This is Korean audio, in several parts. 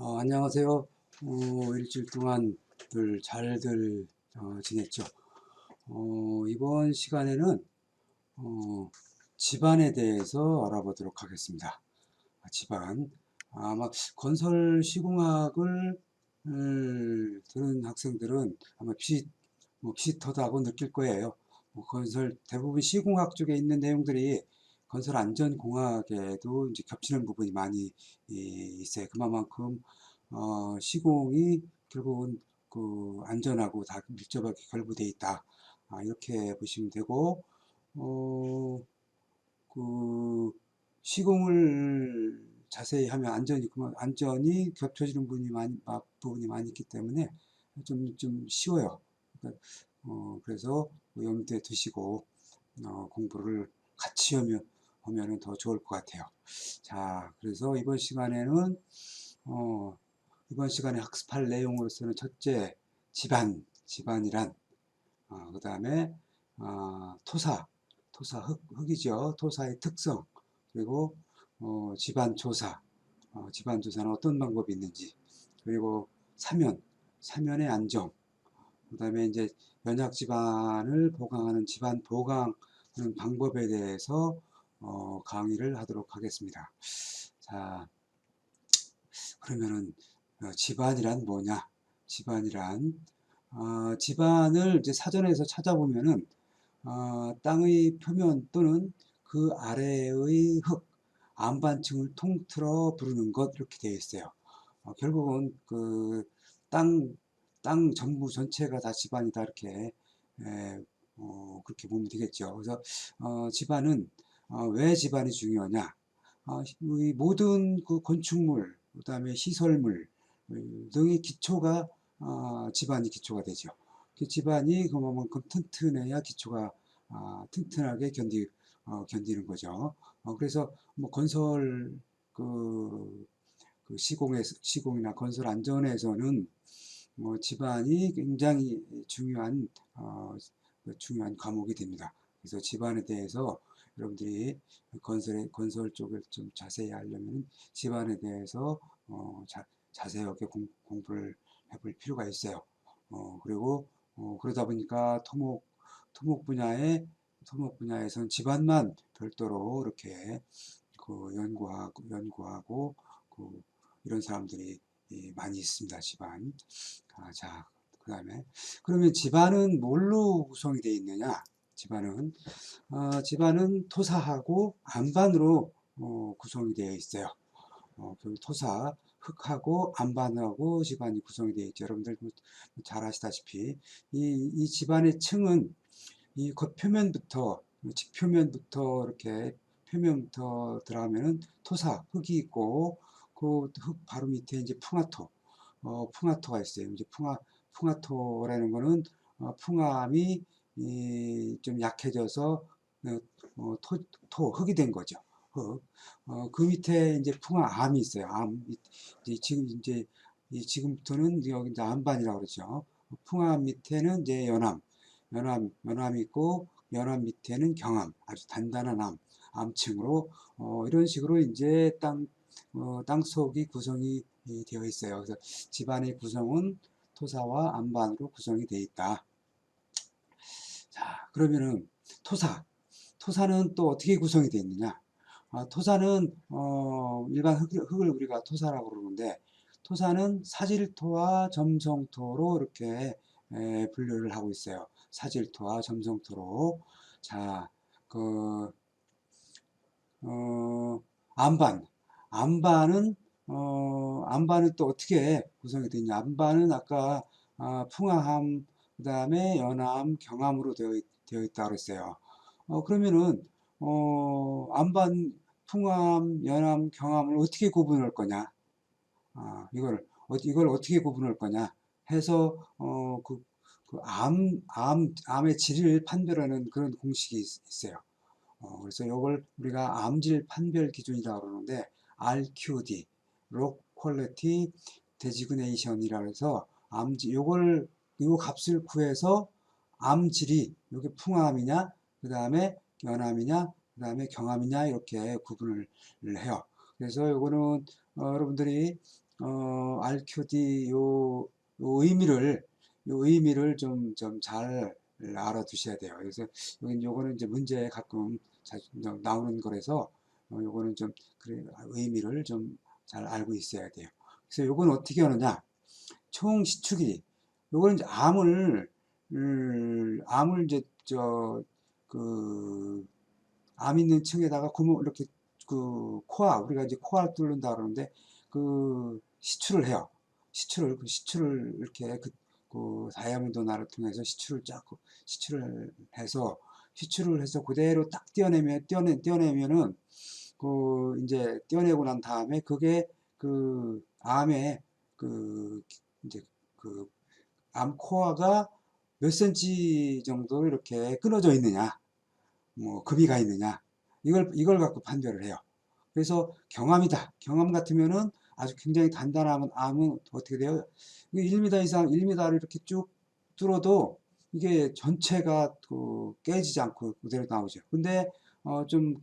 안녕하세요. 일주일 동안들 잘들 지냈죠? 이번 시간에는 집안에 대해서 알아보도록 하겠습니다. 집안. 아마 건설 시공학을 들은 학생들은 아마 비슷하다고 느낄 거예요. 건설 대부분 시공학 쪽에 있는 내용들이 건설 안전공학에도 이제 겹치는 부분이 많이 있어요. 그만큼 시공이 결국은 그 안전하고 다 밀접하게 결부되어 있다. 이렇게 보시면 되고, 어, 그 시공을 자세히 하면 안전이 겹쳐지는 부분이 많이 있기 때문에 좀 쉬워요. 그러니까, 그래서 염두에 두시고 공부를 같이 하면은 더 좋을 것 같아요. 자, 그래서 어, 이번 시간에 학습할 내용으로서는 첫째, 집안이란, 그 다음에 흙이죠. 토사의 특성, 그리고 집안 조사, 집안 조사는 어떤 방법이 있는지, 그리고 사면의 안정, 그 다음에 이제 연약 집안을 보강하는 집안 보강하는 방법에 대해서 강의를 하도록 하겠습니다. 자, 그러면은 집안이란 뭐냐? 집안을 이제 사전에서 찾아보면은 땅의 표면 또는 그 아래의 흙, 안반층을 통틀어 부르는 것 이렇게 되어 있어요. 결국은 그 땅, 땅 전부 전체가 다 집안이다 이렇게 그렇게 보면 되겠죠. 그래서 집안은 왜 집안이 중요하냐? 이 모든 그 건축물, 그다음에 시설물 등의 기초가 집안이 기초가 되죠. 그 집안이 그만큼 튼튼해야 기초가 튼튼하게 견디는 거죠. 그래서 뭐 건설 그, 시공이나 건설 안전에서는 집안이 굉장히 중요한 과목이 됩니다. 그래서 집안에 대해서 여러분들이 건설 쪽을 좀 자세히 하려면 집안에 대해서 자세하게 공부를 해볼 필요가 있어요. 그리고 그러다 보니까 토목 분야에서는 집안만 별도로 이렇게 그 연구하고 그 이런 사람들이 많이 있습니다. 집안. 자, 그다음에 그러면 집안은 뭘로 구성이 되어 있느냐? 집안은 토사하고 안반으로 구성이 되어 있어요. 그 흙하고 안반하고 집안이 구성이 되어 있죠. 여러분들 잘 아시다시피 이 집안의 층은 이 겉표면부터 직표면부터 이렇게 표면부터 들어가면은 흙이 있고 그 흙 바로 밑에 이제 풍화토가 있어요. 이제 풍화토라는 거는 풍암이 좀 약해져서 흙이 된 거죠. 그 밑에 이제 풍화암이 있어요. 지금부터는 여기 이제 암반이라고 그러죠. 풍암 밑에는 이제 연암이 있고 연암 밑에는 경암, 아주 단단한 암층으로 이런 식으로 이제 땅속이 구성이 되어 있어요. 그래서 집안의 구성은 토사와 안반으로 구성이 되어 있다. 자, 그러면은 토사는 또 어떻게 구성이 되어 있느냐? 토사는 일반 흙을 우리가 토사라고 그러는데 토사는 사질토와 점성토로 이렇게 분류를 하고 있어요. 사질토와 점성토로. 자, 그 어, 안반. 안반은, 안반은 또 어떻게 구성이 되냐. 안반은 아까, 풍화함, 그 다음에 연암, 경암으로 되어 있다고 그랬어요. 그러면은, 안반, 풍암, 연암, 경암을 어떻게 구분할 거냐. 이걸 어떻게 구분할 거냐 해서, 암의 질을 판별하는 그런 공식이 있어요. 그래서 이걸 우리가 암질 판별 기준이라고 그러는데 RQD, Rock Quality Designation이라고 해서 요 값을 구해서 암질이 이게 풍암이냐, 그 다음에 연암이냐, 그 다음에 경암이냐 이렇게 구분을 해요. 그래서 요거는 여러분들이 RQD 요 의미를 좀 잘 알아두셔야 돼요. 그래서 요거는 이제 문제에 가끔 자주 나오는 거라서 요거는 좀 그래 의미를 좀 잘 알고 있어야 돼요. 그래서 요건 어떻게 하느냐? 총 시축이 요거는 이제 암을 이제 그 암 있는 층에다가 구멍 이렇게 그 코아 우리가 이제 코아를 뚫는다 그러는데 그 시출을 해요. 시출을 이렇게 그 다이아몬드 나를 통해서 시출을 해서 그대로 딱 떼어내면은 그 이제 떼어내고 난 다음에 그게 그 암의 그 이제 그 암 코아가 몇 센치 정도 이렇게 끊어져 있느냐, 뭐 급이 가 있느냐, 이걸 갖고 판별을 해요. 그래서 경암이다. 경암 같으면은 아주 굉장히 단단한 암은 어떻게 돼요? 1m 이상, 1m를 이렇게 쭉 뚫어도 이게 전체가 그 깨지지 않고 그대로 나오죠. 근데 좀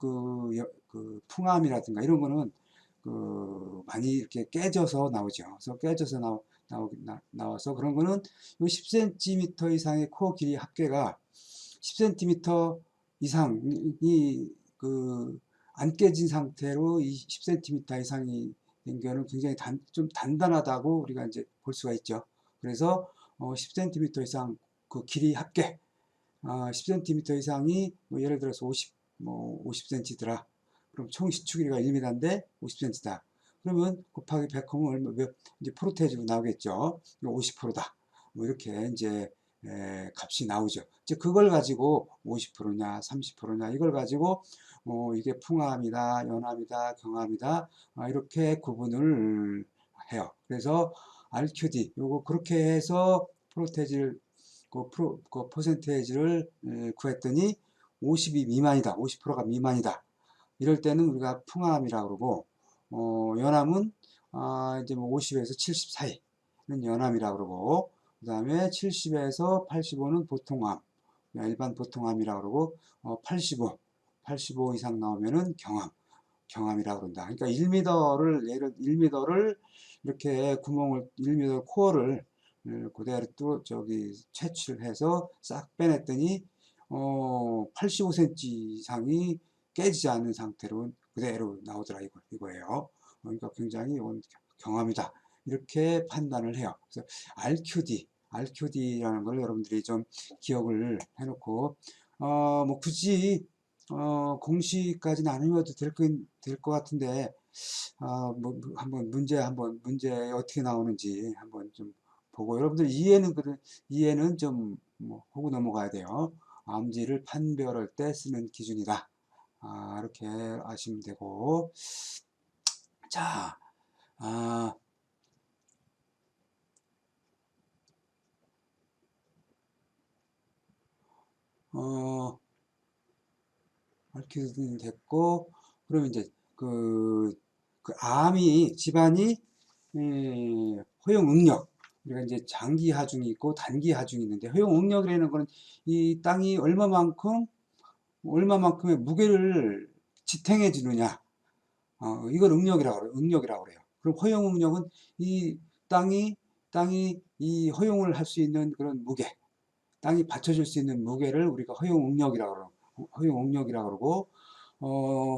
그 풍암이라든가 이런 거는 그 많이 이렇게 깨져서 나오죠. 그래서 깨져서 나와서 그런 거는 요 10cm 이상의 코어 길이 합계가 10cm 이상이 그 안 깨진 상태로 이 10cm 이상이 된 경우는 굉장히 좀 단단하다고 우리가 이제 볼 수가 있죠. 그래서 10cm 이상 그 길이 합계 10cm 이상이 뭐 예를 들어서 50cm더라. 그럼 총 시축 길이가 1m인데 50cm다. 그러면 곱하기 100하면 얼마 이제 프로테이지로 나오겠죠. 50%다. 뭐 이렇게 이제 값이 나오죠. 이제 그걸 가지고 50%냐 30%냐 이걸 가지고 이게 풍암이다 연암이다 경암이다 이렇게 구분을 해요. 그래서 RQD 요거 그렇게 해서 프로테이지를 그 퍼센테이지를 구했더니 50이 미만이다. 50%가 미만이다. 이럴 때는 우리가 풍암이라고 그러고 연암은 이제 뭐 50에서 70 사이는 연암이라고 그러고 그다음에 70에서 85는 보통암, 일반 보통암이라고 그러고 85 이상 나오면은 경암이라고 그런다. 그러니까 1m를 이렇게 1m 코어를 그대로 또 채취를 해서 싹 빼냈더니 85cm 이상이 깨지지 않는 상태로 그대로 나오더라 이거예요. 그러니까 굉장히 이건 경험이다. 이렇게 판단을 해요. 그래서 RQD라는 걸 여러분들이 좀 기억을 해놓고 뭐 굳이 공식까지는 안 외워도 될 것 같은데 뭐 문제 어떻게 나오는지 한번 좀 보고 여러분들 이해는 좀 뭐 하고 넘어가야 돼요. 암지를 판별할 때 쓰는 기준이다. 이렇게 아시면 되고 자, 아, 어, 밝혀는 됐고 그러면 이제 그 암이 집안이 허용 응력 우리가 이제 장기 하중이 있고 단기 하중이 있는데 허용 응력이라는 거는 이 땅이 얼마만큼의 무게를 지탱해 주느냐 이걸 응력이라고 그래요. 그럼 허용 응력은 이 땅이 이 허용을 할 수 있는 그런 무게 땅이 받쳐줄 수 있는 무게를 우리가 허용 응력이라고 그러고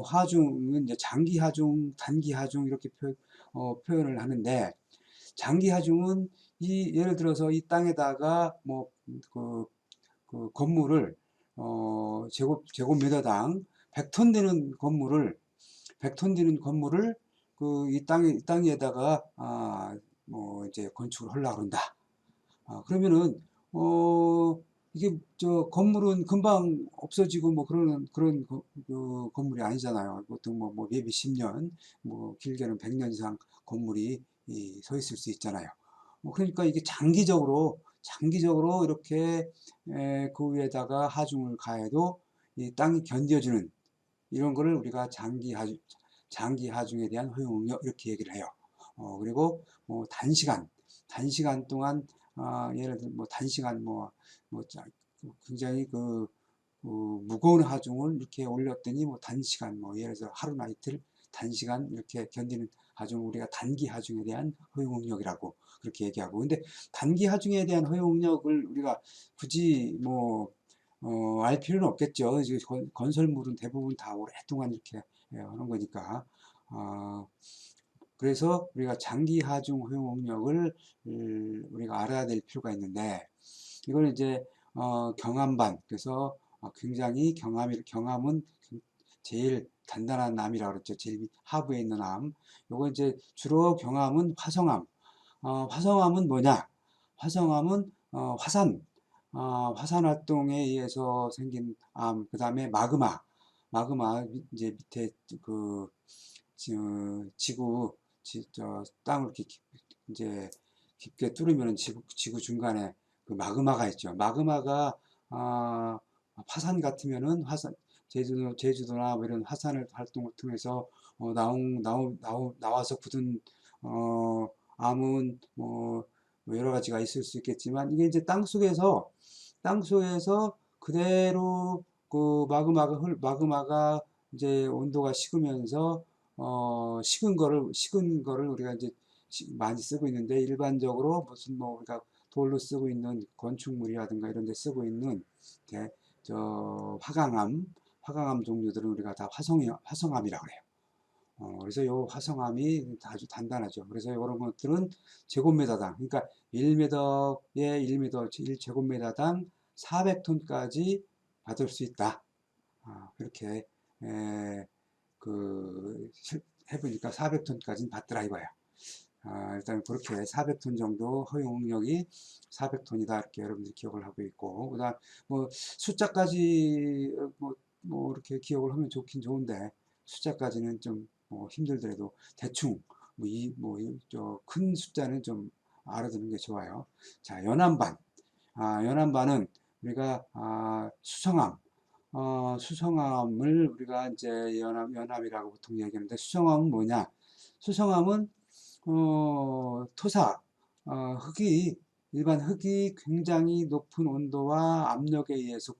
하중은 이제 장기 하중, 단기 하중 이렇게 표현을 하는데 장기 하중은 예를 들어서 이 땅에다가 그 건물을 제곱미터당 100톤 되는 건물을 100톤 되는 건물을 이 땅에다가 뭐 이제 건축을 하려고 그런다. 그러면은 이게 건물은 금방 없어지고 뭐 그런 그 건물이 아니잖아요. 보통 뭐 maybe 10년, 뭐 길게는 100년 이상 건물이 서 있을 수 있잖아요. 그러니까 이게 장기적으로 이렇게 그 위에다가 하중을 가해도 이 땅이 견뎌주는 이런 거를 우리가 장기 하중에 대한 허용 응력 이렇게 얘기를 해요. 그리고 뭐 단시간 동안 예를 들어 뭐 단시간 굉장히 무거운 하중을 이렇게 올렸더니 뭐 단시간 뭐 예를 들어 하루나 이틀 단시간 이렇게 견디는 하중, 우리가 단기 하중에 대한 허용 능력이라고 그렇게 얘기하고. 근데 단기 하중에 대한 허용 능력을 우리가 굳이 뭐 알 필요는 없겠죠. 건설물은 대부분 다 오랫동안 이렇게 하는 거니까. 그래서 우리가 장기 하중 허용 능력을 우리가 알아야 될 필요가 있는데, 이걸 이제 경함반, 그래서 굉장히 경함은 제일 단단한 암이라고 그랬죠. 제일 하부에 있는 암. 요거 이제 주로 경함은 화성암. 화성암은 뭐냐? 화성암은 화산 활동에 의해서 생긴 암. 그 다음에 마그마 이제 밑에 그 땅을 이렇게 이제 깊게 뚫으면 지구 중간에 그 마그마가 있죠. 마그마가 화산 같으면은 제주도나 뭐 이런 화산 활동을 통해서 나와서 굳은 암은 뭐 여러 가지가 있을 수 있겠지만, 이게 이제 땅속에서 그대로 그 마그마가 이제 온도가 식으면서 식은 거를 우리가 이제 많이 쓰고 있는데, 일반적으로 무슨 뭐 우리가 돌로 쓰고 있는 건축물이라든가 이런 데 쓰고 있는 화강암 종류들은 우리가 다 화성암이라고 그래요. 그래서 요 화성암이 아주 단단하죠. 그래서 이런 것들은 제곱미터당, 그러니까 1m에 1m, 1제곱미터당 400톤까지 받을 수 있다. 그렇게 해보니까 400톤까지는 받더라 이거야. 일단 그렇게 400톤 정도 허용 능력이 400톤이다 이렇게 여러분들이 기억을 하고 있고, 그다음 뭐 숫자까지 이렇게 기억을 하면 좋긴 좋은데, 숫자까지는 좀 힘들더라도 대충 큰 숫자는 좀 알아두는 게 좋아요. 자, 연안반은 우리가 수성암을 우리가 이제 연암이라고 보통 얘기하는데, 수성암은 뭐냐? 수성암은 토사, 일반 흙이 굉장히 높은 온도와 압력에 의해서,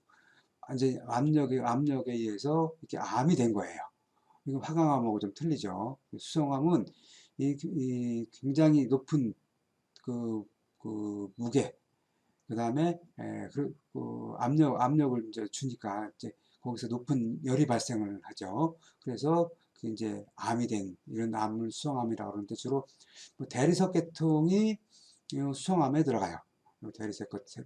이제 압력에 의해서 이렇게 암이 된 거예요. 이거 화강암하고 좀 틀리죠. 수성암은 굉장히 높은 그 무게, 그 다음에 압력을 이제 주니까 이제 거기서 높은 열이 발생을 하죠. 그래서 그 이제 암이 된 이런 암을 수성암이라고 그러는데, 주로 뭐 대리석 계통이 수성암에 들어가요.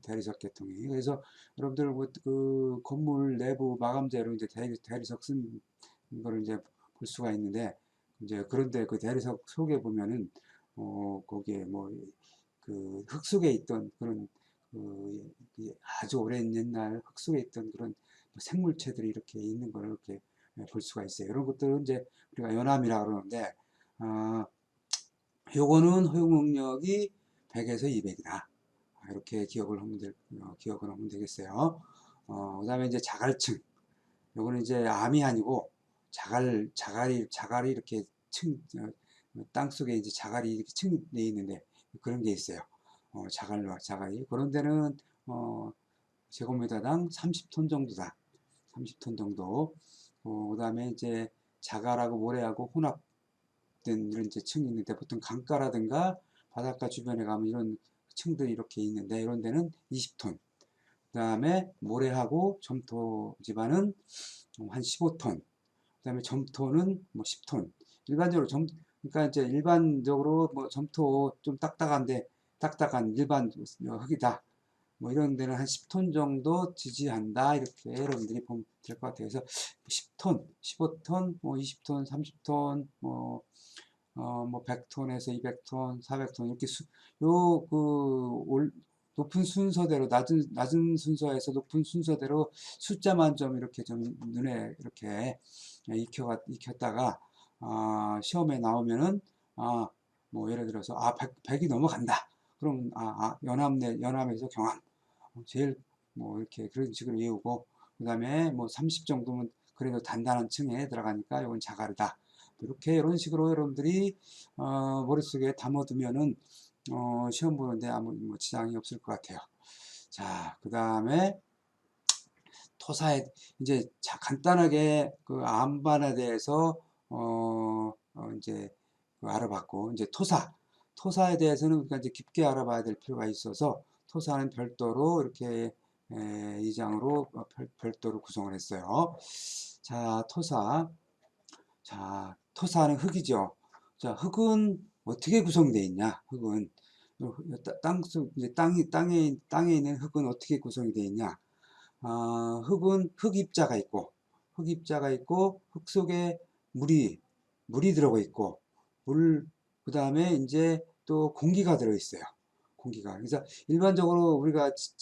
대리석 계통이. 그래서 여러분들 그 건물 내부 마감재로 이제 대리석 쓴 거를 이제 볼 수가 있는데, 이제 그런데 그 대리석 속에 보면은 거기에 뭐 그 흙 속에 있던 그런 아주 오랜 옛날 흙 속에 있던 그런 생물체들이 이렇게 있는 걸 이렇게 볼 수가 있어요. 이런 것들은 이제 우리가 연암이라고 그러는데, 요거는 허용 능력이 100에서 200이다. 이렇게 기억을 하면 되겠어요. 그 다음에 이제 자갈층. 요거는 이제 암이 아니고 자갈이 이렇게 땅 속에 이제 자갈이 이렇게 층내 있는데, 그런 게 있어요. 자갈이. 그런 데는, 제곱미터당 30톤 정도다. 30톤 정도. 그 다음에 이제 자갈하고 모래하고 혼합된 이런 이제 층이 있는데, 보통 강가라든가 바닷가 주변에 가면 이런 층들이 이렇게 있는데, 이런 데는 20톤. 그 다음에 모래하고 점토 집안은 한 15톤. 그 다음에 점토는 뭐 10톤. 일반적으로 그러니까 이제 일반적으로 뭐 점토 좀 딱딱한 일반 흙이다, 뭐 이런 데는 한 10톤 정도 지지한다, 이렇게 여러분들이 보면 될 것 같아요. 그래서 10톤, 15톤, 뭐 20톤, 30톤, 뭐 100톤에서 200톤, 400톤 이렇게 높은 순서대로, 낮은 순서에서 높은 순서대로 숫자만 좀 이렇게 좀 눈에 이렇게 익혔다가 시험에 나오면은 뭐 예를 들어서 100이 넘어간다. 그럼 연암에서 경암 제일 뭐 이렇게 그런 식으로 외우고, 그 다음에 뭐 30 정도면 그래도 단단한 층에 들어가니까 이건 자갈이다. 이렇게 이런 식으로 여러분들이 머릿속에 담아두면은 시험 보는데 아무 뭐 지장이 없을 것 같아요. 자, 그 다음에 토사에 이제 간단하게 그 암반에 대해서 이제 알아봤고, 이제 토사에 대해서는 우리가 이제 깊게 알아봐야 될 필요가 있어서 토사는 별도로 이렇게 2장으로 별도로 구성을 했어요. 자, 토사는 흙이죠. 자, 흙은 어떻게 구성되어 있냐? 흙은 땅속 이제 땅에 있는 흙은 어떻게 구성이 되어 있냐? 흙은 흙입자가 있고 흙 속에 물이 들어가 있고 그다음에 이제 또 공기가 들어 있어요. 공기가. 그래서 일반적으로 우리가 이제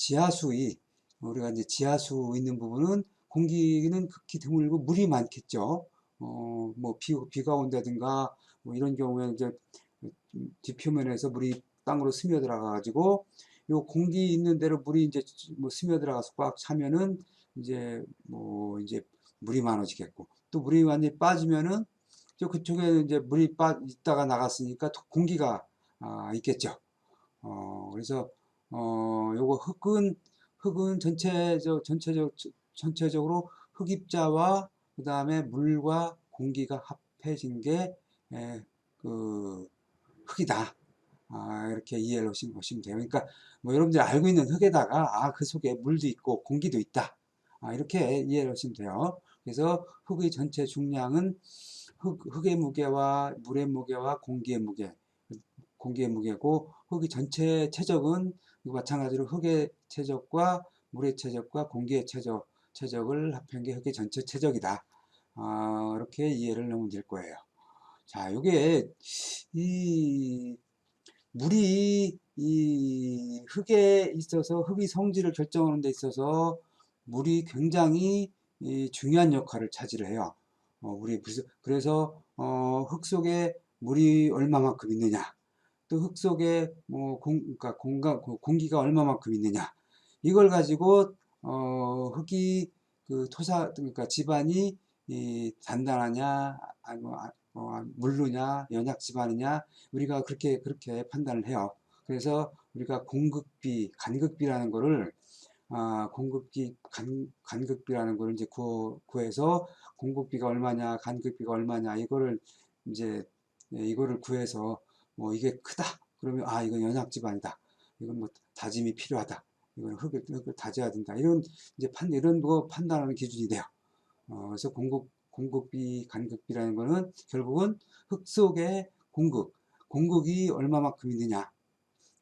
지하수 있는 부분은 공기는 극히 드물고 물이 많겠죠. 뭐 비가 온다든가 뭐 이런 경우에 이제 뒷표면에서 물이 땅으로 스며들어 가지고 요 공기 있는 대로 물이 이제 뭐 스며들어가서 꽉 차면은 이제 물이 많아지겠고, 또 물이 완전히 빠지면은 저 그쪽에 이제 물이 있다가 나갔으니까 공기가 있겠죠. 그래서 요거 흙은 전체적으로 흙입자와 그 다음에 물과 공기가 합해진 게 그 흙이다. 이렇게 이해를 보시면 돼요. 그러니까 뭐 여러분들이 알고 있는 흙에다가 그 속에 물도 있고 공기도 있다. 이렇게 이해를 하시면 돼요. 그래서 흙의 전체 중량은 흙의 무게와 물의 무게와 공기의 무게고, 흙의 전체 체적은 마찬가지로 흙의 체적과 물의 체적과 공기의 체적을 합한 게 흙의 전체 체적이다. 이렇게 이해를 하면 될 거예요. 자, 요게 이 물이 이 흙에 있어서 흙의 성질을 결정하는 데 있어서 물이 굉장히 중요한 역할을 차지를 해요. 그래서 흙 속에 물이 얼마만큼 있느냐, 또 흙 속에 뭐 그러니까 공기가 얼마만큼 있느냐, 이걸 가지고 흙이 그러니까 집안이 단단하냐, 물르냐, 연약 집안이냐, 우리가 그렇게 판단을 해요. 그래서 우리가 간극비라는 거를 간극비라는 거를 이제 구해서 공급비가 얼마냐, 간극비가 얼마냐, 이거를 구해서 뭐 이게 크다. 그러면 이건 연약 집안이다. 이건 뭐 다짐이 필요하다. 이건 흙을 다져야 된다. 이런 거 판단하는 기준이 돼요. 그래서 공급비, 간극비라는 거는 결국은 흙 속의 공급이 얼마만큼 있느냐.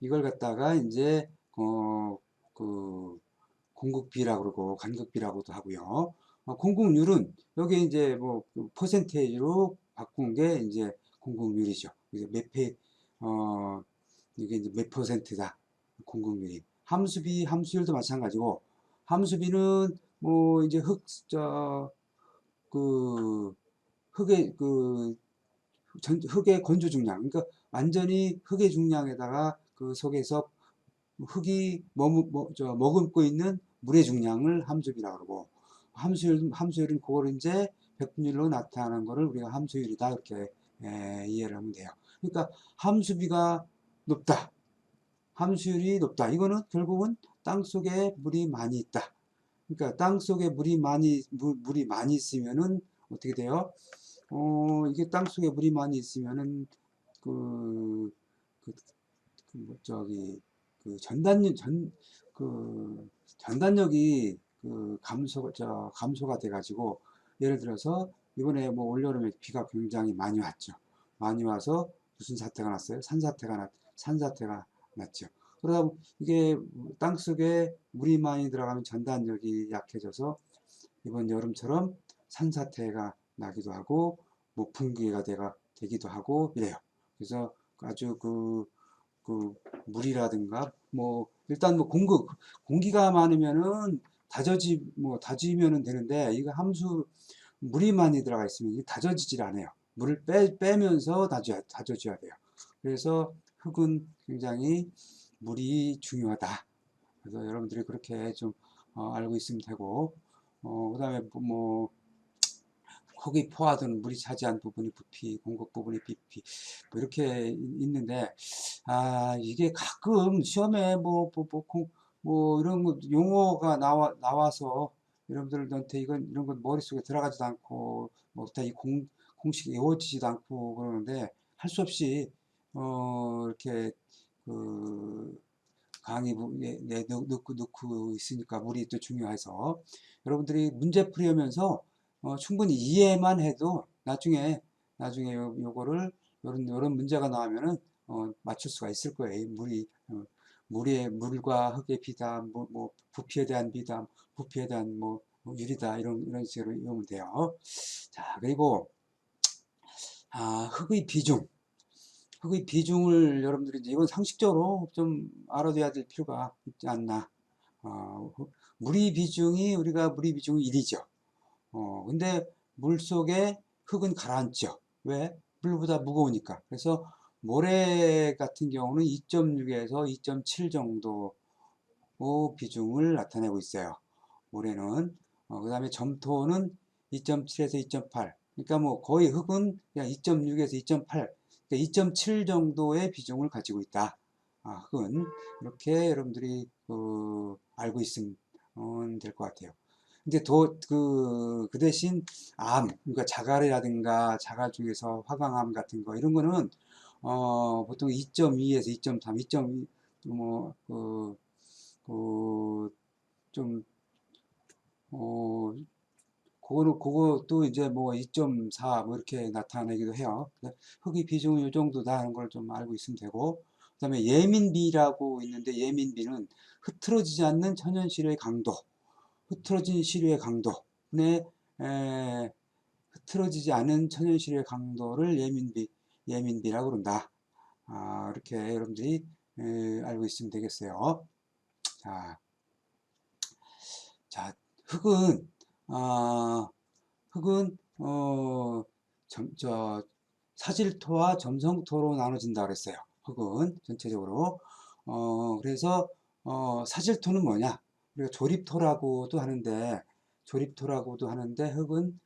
이걸 갖다가 이제 그 공급비라고 그러고 간극비라고도 하고요. 공급률은 여기 이제 뭐 퍼센테이지로 바꾼 게 이제 공급률이죠. 이제 이게 이제 몇 퍼센트다. 공급률이. 함수율도 마찬가지고, 함수비는 뭐 이제 그 흙의 흙의 건조 중량, 그러니까 완전히 흙의 중량에다가 그 속에서 흙이 머금고 있는 물의 중량을 함수비라고 그러고, 함수율은 그걸 이제 백분율로 나타나는 거를 우리가 함수율이다 이렇게 이해를 하면 돼요. 그러니까 함수비가 높다, 함수율이 높다. 이거는 결국은 땅 속에 물이 많이 있다. 그러니까 땅 속에 물이 많이 있으면은 어떻게 돼요? 이게 땅 속에 물이 많이 있으면은 그, 그, 저기 그 전단력이 감소가 돼가지고, 예를 들어서 이번에 뭐 올여름에 비가 굉장히 많이 왔죠. 많이 와서 무슨 사태가 났어요? 산사태가 났죠. 그러다 보면 이게 땅속에 물이 많이 들어가면 전단력이 약해져서 이번 여름처럼 산사태가 나기도 하고, 뭐 붕괴가 되기도 하고 이래요. 그래서 아주 그 물이라든가 뭐 일단 뭐 공기가 많으면은 다지면은 되는데, 이거 물이 많이 들어가 있으면 이게 다져지질 않아요. 물을 빼면서 다져줘야 돼요. 그래서 흙은 굉장히 물이 중요하다. 그래서 여러분들이 그렇게 좀 알고 있으면 되고, 그다음에 흙이 포화든 물이 차지한 부분이 부피, 공급 부분이 비피, 뭐 이렇게 있는데, 이게 가끔 시험에 이런 거 용어가 나와서 여러분들한테 이런 건 머릿속에 들어가지도 않고, 공식이 이루어지지도 않고 그러는데 할 수 없이 이렇게 그 강의 넣고 있으니까 물이 또 중요해서 여러분들이 문제 풀이하면서 충분히 이해만 해도 나중에 요거를 요런 문제가 나오면은 맞출 수가 있을 거예요. 물과 흙의 비담, 뭐 부피에 대한 비담, 부피에 대한 뭐 유리다 이런 식으로 이용하면 돼요. 자, 그리고 흙의 비중. 흙의 비중을 여러분들이 이제 이건 상식적으로 좀 알아둬야 될 필요가 있지 않나. 물의 비중이 우리가 물의 비중이 1이죠. 근데 물 속에 흙은 가라앉죠. 왜? 물보다 무거우니까. 그래서 모래 같은 경우는 2.6에서 2.7 정도 비중을 나타내고 있어요. 모래는. 그 다음에 점토는 2.7에서 2.8. 그러니까 뭐 거의 흙은 그냥 2.6에서 2.8, 그러니까 2.7 정도의 비중을 가지고 있다. 흙은 이렇게 여러분들이 알고 있으면 될 것 같아요. 근데 그 대신 그러니까 자갈이라든가 자갈 중에서 화강암 같은 거 이런 거는 보통 2.2에서 2.3, 2.2 뭐 좀 그것도 이제 뭐 2.4 뭐 이렇게 나타내기도 해요. 흙의 비중은 이 정도다 하는 걸 좀 알고 있으면 되고, 그다음에 예민비라고 있는데 예민비는 흐트러지지 않는 천연시료의 강도, 흐트러진 시료의 강도에 흐트러지지 않은 천연시료의 강도를 예민비라고 그런다. 이렇게 여러분들이 알고 있으면 되겠어요. 자, 흙은 흙은 사질토와 점성토로 나눠진다 그랬어요. 흙은 전체적으로. 그래서 사질토는 뭐냐? 우리가 조립토라고도 하는데 흙은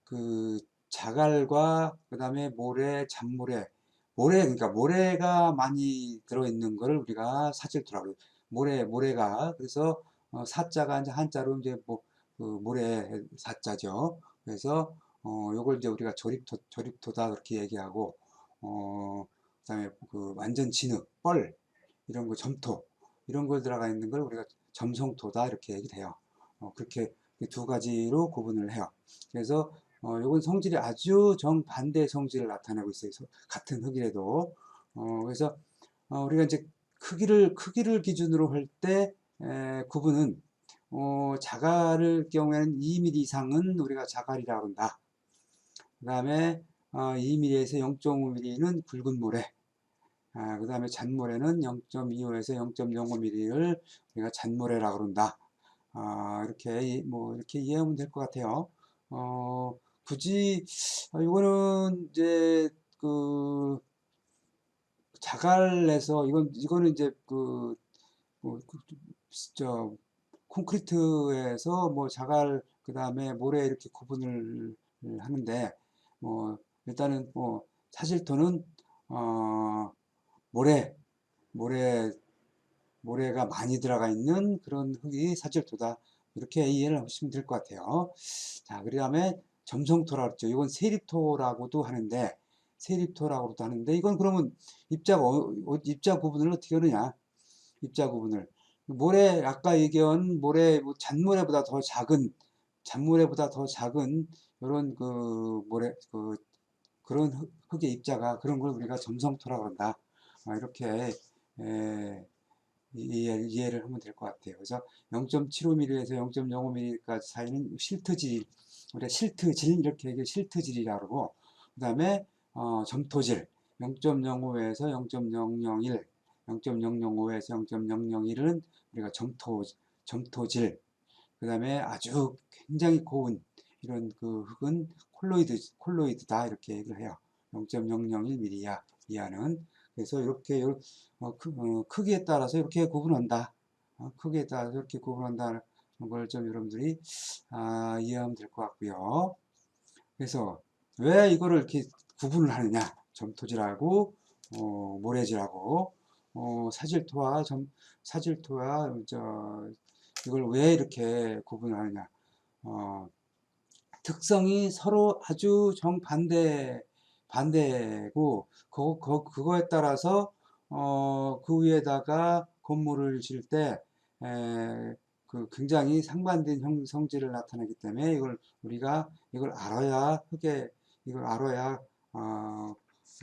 그 자갈과 그다음에 그러니까 모래가 많이 들어있는 거를 우리가 사질토라고 해요. 모래가 그래서 사자가 이제 한자로 이제 그 모래 사자죠. 그래서 요걸 이제 우리가 조립토다 그렇게 얘기하고, 그다음에 그 완전 진흙, 뻘 이런 거 점토 이런 걸 들어가 있는 걸 우리가 점성토다 이렇게 얘기를 해요. 그렇게 두 가지로 구분을 해요. 그래서 요건 성질이 아주 정반대 성질을 나타내고 있어요. 같은 흙이라도. 그래서 우리가 이제 크기를 기준으로 할 때 구분은 자갈의 경우에는 2mm 이상은 우리가 자갈이라고 한다. 그 다음에 2mm에서 0.5mm는 굵은 모래. 그 다음에 잔모래는 0.25에서 0.05mm를 우리가 잔모래라고 그런다. 이렇게 이해하면 될 것 같아요. 굳이 이거는 이제 그 자갈에서 이거는 이제 뭐, 저 콘크리트에서 뭐 자갈 그다음에 모래 이렇게 구분을 하는데, 뭐 일단은 뭐 사실토는 모래 모래 모래가 많이 들어가 있는 그런 흙이 사질토다. 이렇게 이해를 하시면 될 것 같아요. 자, 그 다음에 점성토라고 했죠. 이건 세립토라고도 하는데 이건 그러면 입자 구분을 어떻게 하느냐? 입자 구분을 아까 얘기한 뭐 잔모래보다 더 작은 이런 그 그런 흙의 입자가 그런 걸 우리가 점성토라고 한다. 이렇게 이해를 하면 될 것 같아요. 그래서 0.75mm에서 0.05mm까지 사이는 우리가 실트질 이렇게 얘기해 실트질이라고 그러고, 그 다음에 점토질 0.05에서 0.001, 0.005에서 0.001은 우리가 점토질, 그 다음에 아주 굉장히 고운 이런 그 흙은 콜로이드다 이렇게 얘기를 해요. 0.001mm 이하는. 그래서 이렇게 크기에 따라서 이렇게 구분한다. 크기에 따라서 이렇게 구분한다는 걸 좀 여러분들이 이해하면 될 것 같고요. 그래서 왜 이거를 이렇게 구분을 하느냐? 점토질하고 모래질하고 사질토와 이걸 왜 이렇게 구분을 하느냐? 특성이 서로 아주 반대고, 그거에 따라서 그 위에다가 건물을 지을 때 그 굉장히 상반된 성질을 나타내기 때문에 우리가 이걸 알아야 어,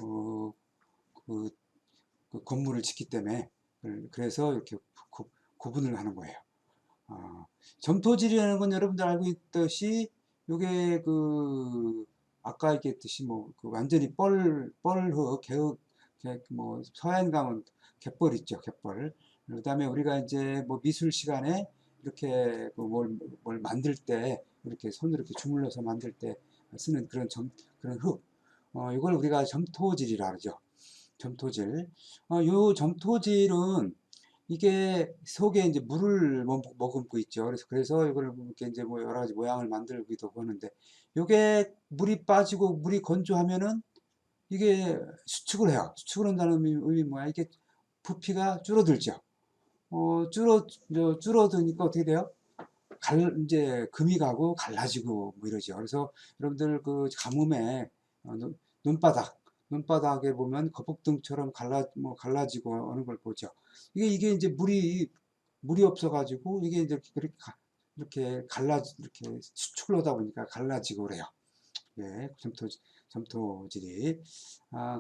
어, 그, 그 건물을 짓기 때문에, 그래서 이렇게 구분을 하는 거예요. 점토질이라는 건 여러분들 알고 있듯이 요게 아까 얘기했듯이 그 완전히 뻘흙 개흙, 뭐 서해안 가면 갯벌 있죠, 갯벌. 그다음에 우리가 이제 뭐 미술 시간에 이렇게 뭘 만들 때 이렇게 손으로 이렇게 주물러서 만들 때 쓰는 그런 흙, 이걸 우리가 점토질이라 그러죠. 점토질. 요 점토질은 이게 속에 이제 물을 머금고 있죠. 그래서 이걸 이렇게 이제 뭐 여러 가지 모양을 만들기도 하는데, 요게 물이 빠지고 물이 건조하면은 이게 수축을 해요. 수축을 한다는 의미 뭐야? 이게 부피가 줄어들죠. 줄어드니까 어떻게 돼요? 이제 금이 가고 갈라지고 뭐 이러죠. 그래서 여러분들 그 가뭄에 눈바닥, 눈바닥에 보면 거북등처럼 갈라지고 하는 걸 보죠. 이게 이제 물이 없어가지고 이게 이제 이렇게 이렇게 수축을 하다 보니까 갈라지고 그래요. 예, 점토질이.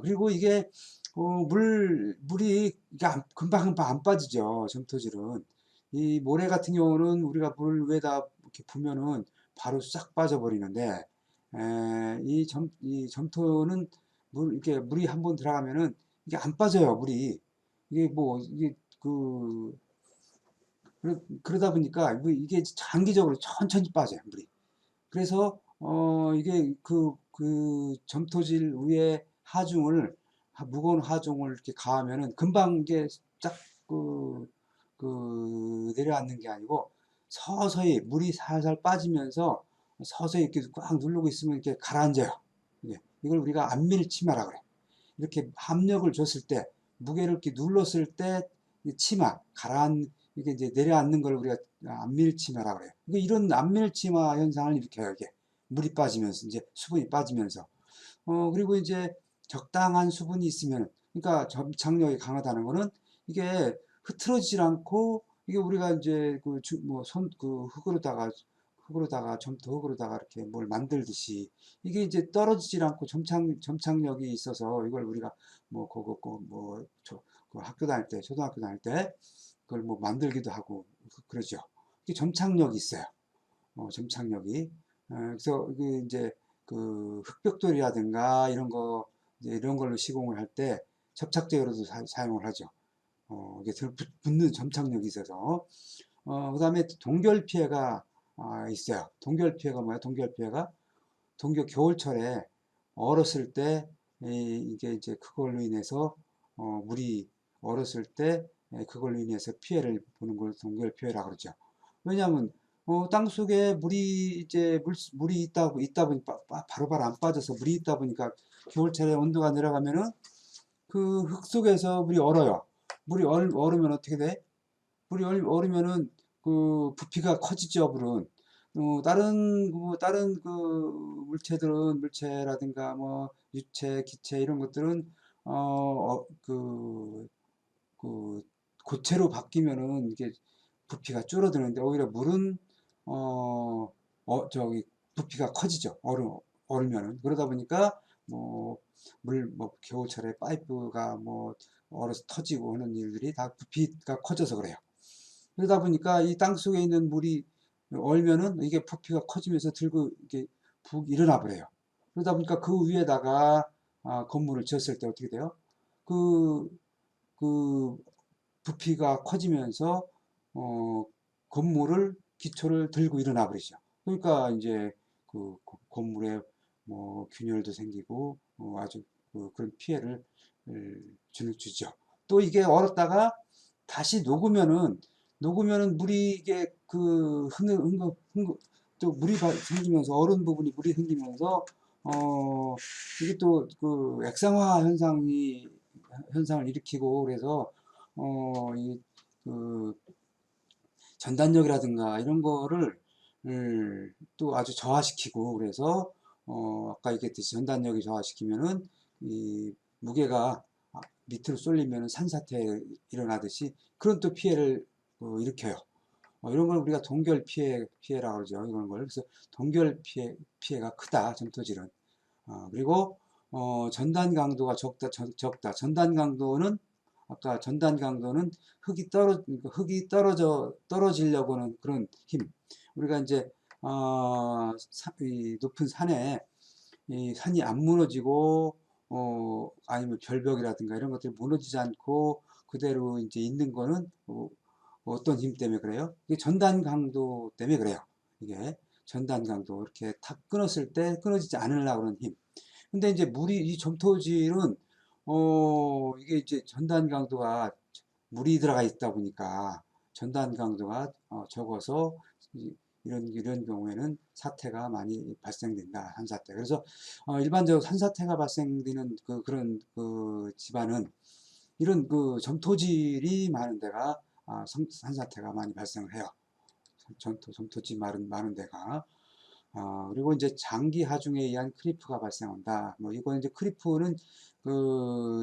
그리고 이게 물이 이게 금방금방 안 빠지죠. 점토질은. 이 모래 같은 경우는 우리가 물 위에다 이렇게 부면은 바로 싹 빠져버리는데, 이 점토는 이렇게 물이 한번 들어가면은 이게 안 빠져요, 물이. 이게 뭐, 이게 그러다 보니까 이게 장기적으로 천천히 빠져요, 물이. 그래서 이게 그 점토질 위에 무거운 하중을 이렇게 가하면은 금방 이게 쫙 그, 내려앉는 게 아니고 서서히 물이 살살 빠지면서 서서히 이렇게 꽉 누르고 있으면 이렇게 가라앉아요. 이걸 우리가 안밀치마라 그래. 이렇게 압력을 줬을 때, 무게를 이렇게 눌렀을 때 치마, 이게 이제 내려앉는 걸 우리가 안밀치마라고 그래요. 이런 안밀치마 현상을 일으켜요, 이게. 물이 빠지면서, 이제 수분이 빠지면서. 그리고 이제 적당한 수분이 있으면, 그러니까 접착력이 강하다는 거는 이게 흐트러지질 않고, 이게 우리가 이제 점토 흙으로다가 이렇게 뭘 만들듯이 이게 이제 떨어지질 않고 점착력이 있어서 이걸 우리가 뭐 그 학교 다닐 때, 초등학교 다닐 때 그걸 뭐 만들기도 하고 그러죠. 이게 점착력이 있어요. 점착력이. 그래서 이게 이제 그 흙벽돌이라든가 이런 걸로 시공을 할 때 접착제로도 사용을 하죠. 이게 붙는 점착력이 있어서. 그 다음에 동결피해가 있어요. 동결피해가 뭐야? 동결피해가 겨울철에 얼었을 때 이게 이제 그걸로 인해서 물이 얼었을 때 그걸로 인해서 피해를 보는 걸 동결피해라고 그러죠. 왜냐하면 땅속에 물이 있다 보니 바로바로 안 빠져서 물이 있다 보니까 겨울철에 온도가 내려가면은 그 흙 속에서 물이 얼어요. 물이 얼으면 어떻게 돼? 얼으면은 그 부피가 커지죠, 물은. 다른 물체라든가 뭐 유체, 기체 이런 것들은 그 고체로 바뀌면은 이게 부피가 줄어드는데 오히려 물은 저기 부피가 커지죠. 얼으면은. 그러다 보니까 뭐 겨울철에 파이프가 뭐 얼어서 터지고 하는 일들이 다 부피가 커져서 그래요. 그러다 보니까 이 땅속에 있는 물이 얼면은 이게 부피가 커지면서 들고 이게 푹 일어나 버려요. 그러다 보니까 그 위에다가 건물을 지었을 때 어떻게 돼요? 그, 그 부피가 커지면서 건물을 기초를 들고 일어나 버리죠. 그러니까 이제 건물에 뭐 균열도 생기고 아주 그런 피해를 주죠. 또 이게 얼었다가 다시 녹으면은 물이 이게 또 물이 생기면서 얼은 부분이 물이 생기면서 이게 또 액상화 현상을 일으키고 그래서 이 전단력이라든가 이런 거를 또 아주 저하시키고, 그래서 아까 얘기했듯이 전단력이 저하시키면은 이 무게가 밑으로 쏠리면은 산사태 일어나듯이 그런 또 피해를 일으켜요. 이런 걸 우리가 동결 피해라고 그러죠. 이런 걸. 그래서 동결 피해가 크다, 점토질은. 그리고 전단 강도가 적다. 전단 강도는 아까 전단 강도는 흙이 떨어지려고 하는 그런 힘. 우리가 이제 이 높은 산에 이 산이 안 무너지고 아니면 절벽이라든가 이런 것들이 무너지지 않고 그대로 이제 있는 거는 어떤 힘 때문에 그래요? 이게 전단 강도 때문에 그래요. 이게 전단 강도 이렇게 탁 끊었을 때 끊어지지 않으려고 하는 힘. 근데 이제 이 점토질은 이게 이제 전단 강도가 물이 들어가 있다 보니까 전단 강도가 적어서 이런 경우에는 사태가 많이 발생된다. 산사태. 그래서 일반적으로 산사태가 발생되는 그런 집안은 이런 점토질이 많은 데가 산사태가 많이 발생을 해요. 점토질 많은 데가. 그리고 이제 장기 하중에 의한 크리프가 발생한다. 뭐 이거 이제 크리프는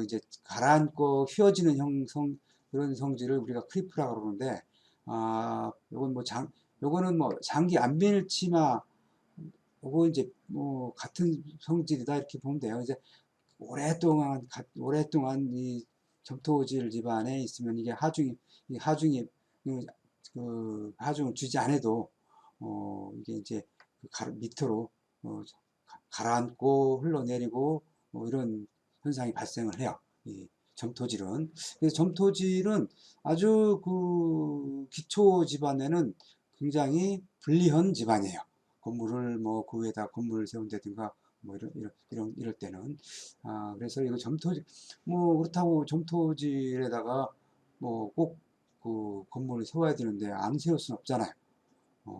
이제 가라앉고 휘어지는 형성 그런 성질을 우리가 크리프라고 그러는데 요건 요거는 뭐 장기 안밀치마 요거 이제 뭐 같은 성질이다 이렇게 보면 돼요. 이제 오랫동안 이 점토질 집안에 있으면 이게 하중이 하중을 주지 않아도 이게 이제 밑으로 가라앉고 흘러내리고 이런 현상이 발생을 해요. 이 점토질은. 그래서 점토질은 아주 기초 집안에는 굉장히 불리한 집안이에요. 건물을 뭐 그 위에다 건물을 세운다든가 뭐 이럴 때는 그래서 이거 점토질 뭐 그렇다고 점토질에다가 뭐 꼭 건물을 세워야 되는데 안 세울 수는 없잖아요.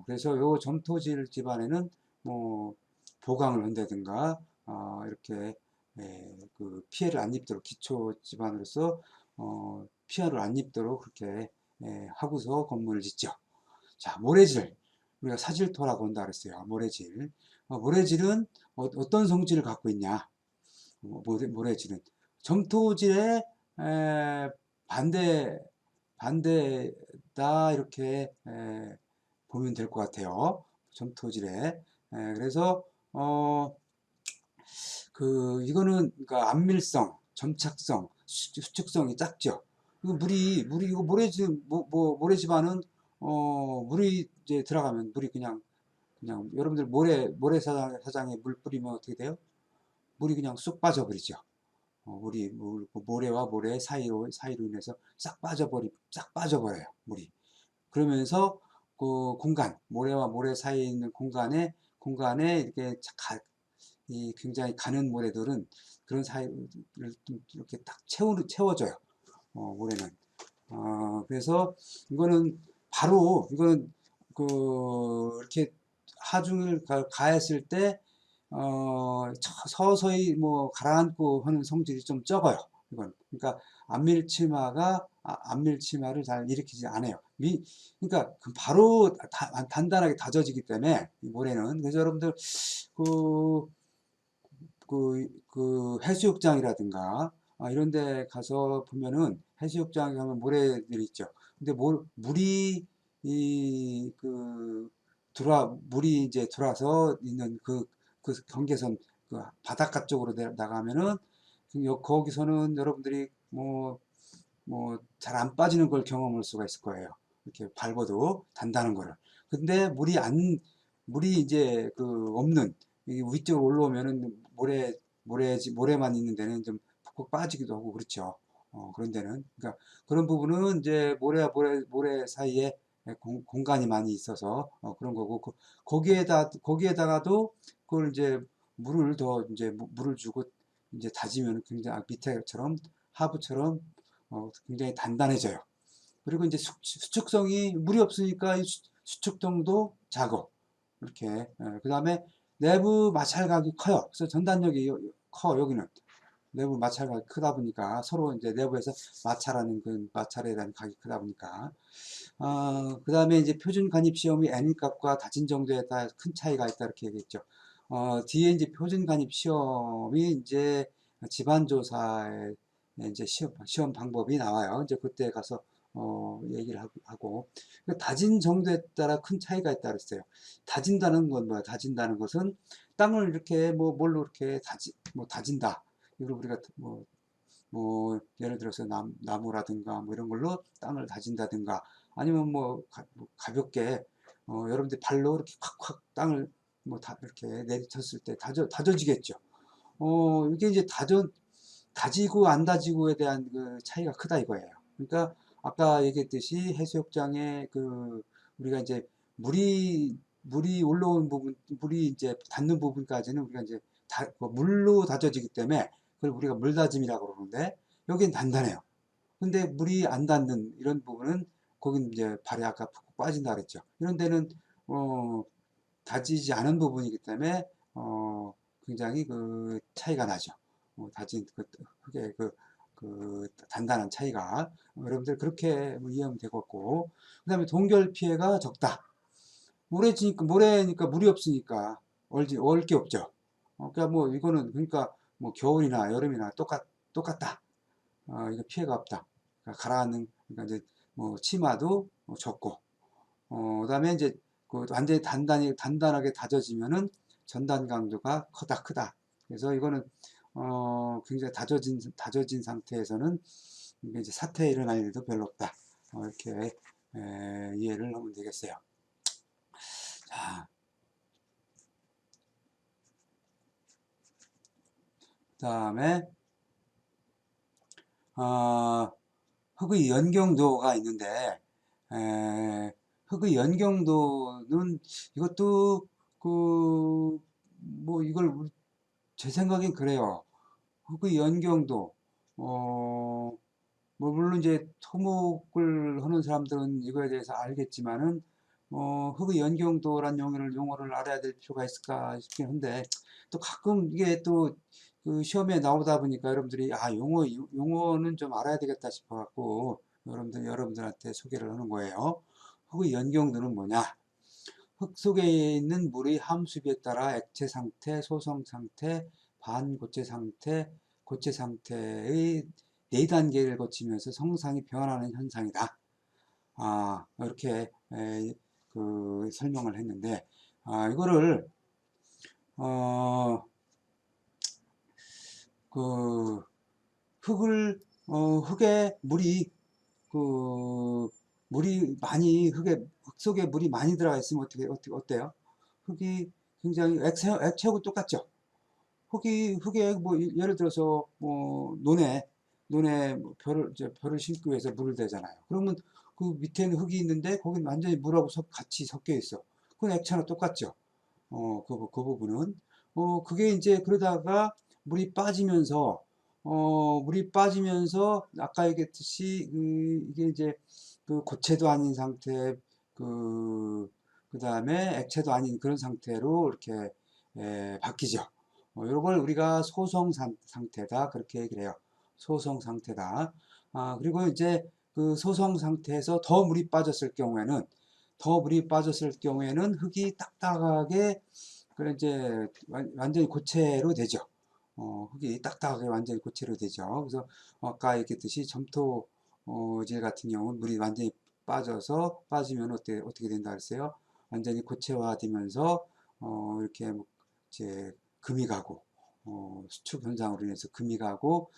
그래서 요 점토질 집안에는 뭐 보강을 한다든가 이렇게 피해를 안 입도록 기초 집안으로서 피해를 안 입도록 그렇게 하고서 건물을 짓죠. 자, 모래질. 우리가 사질토라고 한다 그랬어요. 모래질. 모래질은 어떤 성질을 갖고 있냐? 모래질은 점토질의 반대다 이렇게 보면 될 것 같아요. 점토질에. 그래서 이거는 그러니까 안밀성, 점착성, 수축성이 작죠. 이거 이거 모래집안은 물이 이제 들어가면 물이 그냥 여러분들 모래사장에 물 뿌리면 어떻게 돼요? 물이 그냥 쑥 빠져버리죠. 모래와 모래 사이로 인해서 싹 빠져버려요, 물이. 그러면서 모래와 모래 사이에 있는 공간에 이렇게 굉장히 가는 모래들은 그런 사이를 이렇게 딱 채워줘요. 모래는. 그래서 이거는 이렇게 하중을 가했을 때 서서히 뭐 가라앉고 하는 성질이 좀 적어요. 이건. 그러니까 안밀치마를 잘 일으키지 않아요. 그러니까 바로 단단하게 다져지기 때문에 이 모래는. 그래서 여러분들 해수욕장이라든가 이런 데 가서 보면은 해수욕장에 가면 모래들이 있죠. 근데 물이 물이 이제 들어와서 있는 경계선 바닷가 쪽으로 나가면은 거기서는 여러분들이 잘 안 빠지는 걸 경험할 수가 있을 거예요. 이렇게 밟아도 단단한 거를. 근데 물이 이제 없는 위쪽으로 올라오면은 모래만 있는 데는 좀 푹푹 빠지기도 하고 그렇죠. 그런 데는. 그러니까 그런 부분은 이제 모래와 모래 사이에 공간이 많이 있어서 그런 거고 거기에다가도 그걸 이제 물을 주고 이제 다지면 굉장히 밑에처럼 하부처럼 굉장히 단단해져요. 그리고 이제 수축성이 물이 없으니까 수축성도 작어. 이렇게. 그 다음에 내부 마찰각이 커요. 그래서 전단력이 커, 여기는. 내부 마찰가 크다 보니까 서로 이제 내부에서 마찰하는 그 마찰에 대한 각이 크다 보니까 그 다음에 이제 표준 간입 시험이 N 값과 다진 정도에 따라 큰 차이가 있다 이렇게 얘기했죠. 뒤에 이제 표준 간입 시험이 이제 집안 조사에 이제 시험 방법이 나와요. 이제 그때 가서 얘기를 하고 다진 정도에 따라 큰 차이가 있다 그랬어요. 다진다는 건 뭐야? 다진다는 것은 땅을 이렇게 뭐 뭘로 이렇게 다진다. 이걸 우리가 뭐 예를 들어서 나무라든가 뭐 이런 걸로 땅을 다진다든가 아니면 뭐 가볍게 여러분들 발로 이렇게 콱콱 땅을 뭐 이렇게 내리쳤을 때 다져지겠죠. 이게 이제 다지고 안 다지고에 대한 그 차이가 크다 이거예요. 그러니까 아까 얘기했듯이 해수욕장에 그 우리가 이제 물이 올라오는 부분, 물이 이제 닿는 부분까지는 우리가 이제 물로 다져지기 때문에 그걸 우리가 물다짐이라고 그러는데 여기는 단단해요. 근데 물이 안 닿는 이런 부분은 거긴 이제 발이 아까 푹 빠진다 그랬죠. 이런 데는 다지지 않은 부분이기 때문에 굉장히 그 차이가 나죠. 다진 그 흙의 그 단단한 차이가 여러분들 그렇게 이해하면 되겠고 그다음에 동결 피해가 적다. 모래니까 물이 없으니까 얼 게 없죠. 그러니까 뭐 이거는 그러니까 뭐 겨울이나 여름이나 똑같다. 이거 피해가 없다. 그러니까 가라앉는 그러니까 이제 뭐 치마도 적고 그다음에 이제 그 완전히 단단하게 다져지면은 전단 강도가 크다. 그래서 이거는 굉장히 다져진 상태에서는 이게 이제 사태 일어날 일도 별로 없다. 이렇게 이해를 하면 되겠어요. 자, 그다음에 흙의 연경도가 있는데 흙의 연경도는 이것도 그 뭐 이걸 제 생각엔 그래요. 흙의 연경도 뭐 물론 이제 토목을 하는 사람들은 이거에 대해서 알겠지만은 흙의 연경도란 용어를 알아야 될 필요가 있을까 싶긴 한데 또 가끔 이게 또 그 시험에 나오다 보니까 여러분들이 용어는 좀 알아야 되겠다 싶어 갖고 여러분들한테 소개를 하는 거예요. 흙의 연경도는 뭐냐? 흙 속에 있는 물의 함수비에 따라 액체 상태, 소성 상태, 반고체 상태, 고체 상태의 4단계를 거치면서 성상이 변하는 현상이다. 이렇게 그 설명을 했는데 이거를 어, 그 흙에 흙 속에 물이 많이 들어가 있으면 어때요? 흙이 굉장히 액체하고 똑같죠. 흙에 뭐 예를 들어서 뭐 논에 뭐 별을 심기 위해서 물을 대잖아요. 그러면 그 밑에는 흙이 있는데 거긴 완전히 물하고 같이 섞여 있어. 그건 액체나 똑같죠. 그 부분은 그게 이제 그러다가 물이 빠지면서 아까 얘기했듯이 이게 이제 그 고체도 아닌 상태 그 다음에 액체도 아닌 그런 상태로 이렇게 바뀌죠. 이걸 우리가 소성 상태다 그렇게 얘기를 해요. 소성 상태다. 그리고 이제 그 소성 상태에서 더 물이 빠졌을 경우에는 흙이 딱딱하게 그래 이제 완전히 고체로 되죠. 흙이 딱딱하게 완전히 고체로 되죠. 그래서 아까 얘기했듯이 점토질 같은 경우는 물이 완전히 빠지면 어떻게 된다 그랬어요? 완전히 고체화되면서 이렇게 뭐 이제 금이 가고 수축 현상으로 인해서 금이 가고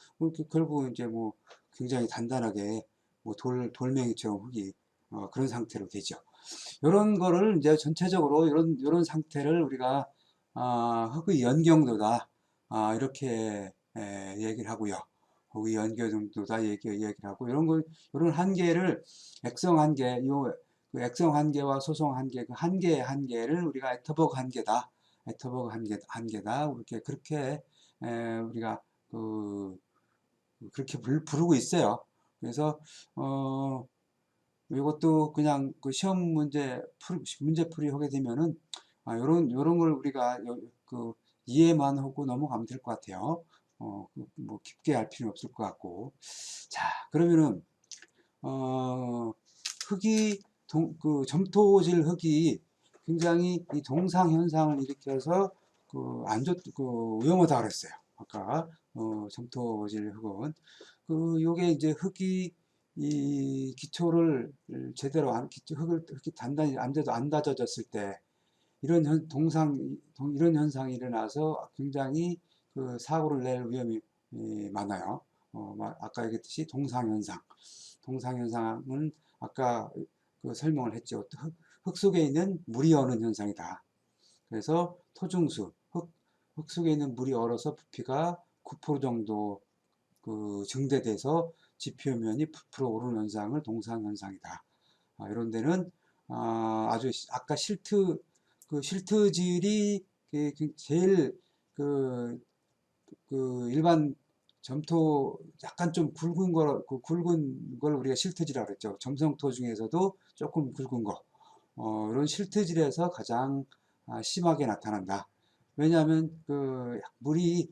결국 이제 뭐 굉장히 단단하게 뭐 돌멩이처럼 흙이 그런 상태로 되죠. 이런 거를 이제 전체적으로 이런 상태를 우리가 흙의 연경도다 이렇게 얘기를 하고요. 흙의 연경도다 얘기를 하고 이런 한계를 액성 한계 그 액성 한계와 소성 한계 그 한계를 우리가 에터버그 한계다. 에터버그 한계다. 이렇게 그렇게 우리가 그렇게 부르고 있어요. 그래서 이것도 그냥 그 시험 문제풀이 하게 되면은 요런 걸 우리가 그 이해만 하고 넘어가면 될 것 같아요. 뭐 깊게 알 필요는 없을 것 같고. 자, 그러면은 흙이 점토질 흙이 굉장히 이 동상 현상을 일으켜서 위험하다 그랬어요. 아까 점토질 흙은 요게 이제 흙이 이 기초를 제대로 흙이 단단히 안 다져졌을 때 이런 이런 현상이 일어나서 굉장히 사고를 낼 위험이 많아요. 아까 얘기했듯이 동상현상은 아까 설명을 했죠. 흙 속에 있는 물이 어는 현상이다. 그래서 토중수, 흙 속에 있는 물이 얼어서 부피가 9% 정도 증대돼서 지표면이 부풀어 오르는 현상을 동상현상이다. 이런 데는 아주 아까 실트질이 제일 일반 점토 약간 좀 굵은 걸 우리가 실트질이라고 그랬죠. 점성토 중에서도 조금 굵은 거. 이런 실트질에서 가장 심하게 나타난다. 왜냐하면 물이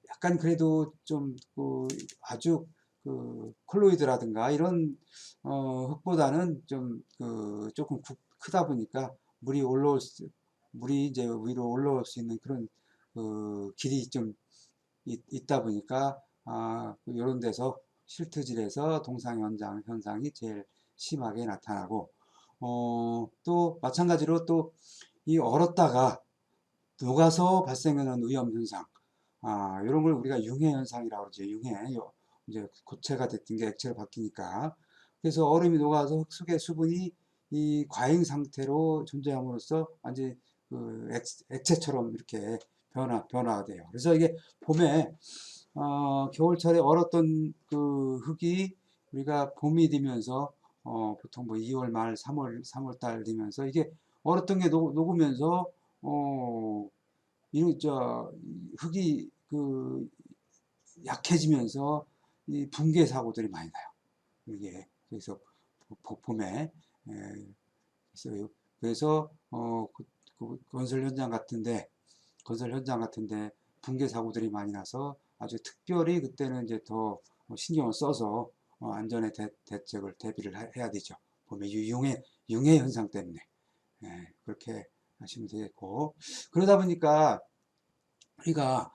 약간 그래도 좀 아주 콜로이드라든가 이런 흙보다는 좀 조금 크다 보니까 물이 이제 위로 올라올 수 있는 그런 길이 좀 있다 보니까 이런 데서 실트질에서 현상이 제일 심하게 나타나고 또 마찬가지로 또 이 얼었다가 녹아서 발생하는 위험 현상 이런 걸 우리가 융해 현상이라고 그러죠. 이제 고체가 됐던 게 액체로 바뀌니까 그래서 얼음이 녹아서 흙 속의 수분이 이 과잉 상태로 존재함으로써 완전히 액체처럼 이렇게 변화가 돼요. 그래서 이게 봄에 겨울철에 얼었던 흙이 우리가 봄이 되면서 보통 뭐 2월 말 3월 달 되면서 이게 얼었던 게 녹으면서 흙이 약해지면서 이 붕괴 사고들이 많이 나요. 이게 그래서 봄에 있어요. 그래서 건설 현장 같은데 붕괴 사고들이 많이 나서 아주 특별히 그때는 이제 더 신경을 써서 안전에 대비를 해야 되죠. 봄에 융해 현상 때문에 그렇게 하시면 되겠고 그러다 보니까 우리가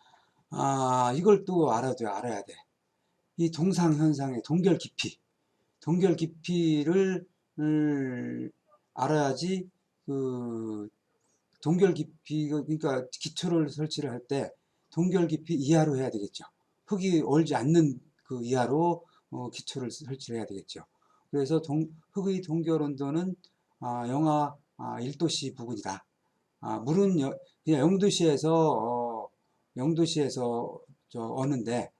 이걸 또 알아야 돼. 이 동상 현상의 동결 깊이를 알아야지 동결 깊이 그러니까 기초를 설치를 할 때 동결 깊이 이하로 해야 되겠죠. 흙이 얼지 않는 이하로 기초를 설치를 해야 되겠죠. 그래서 흙의 동결 온도는 영하 1도씨 부근이다. 물은 그냥 0도씨에서 어는데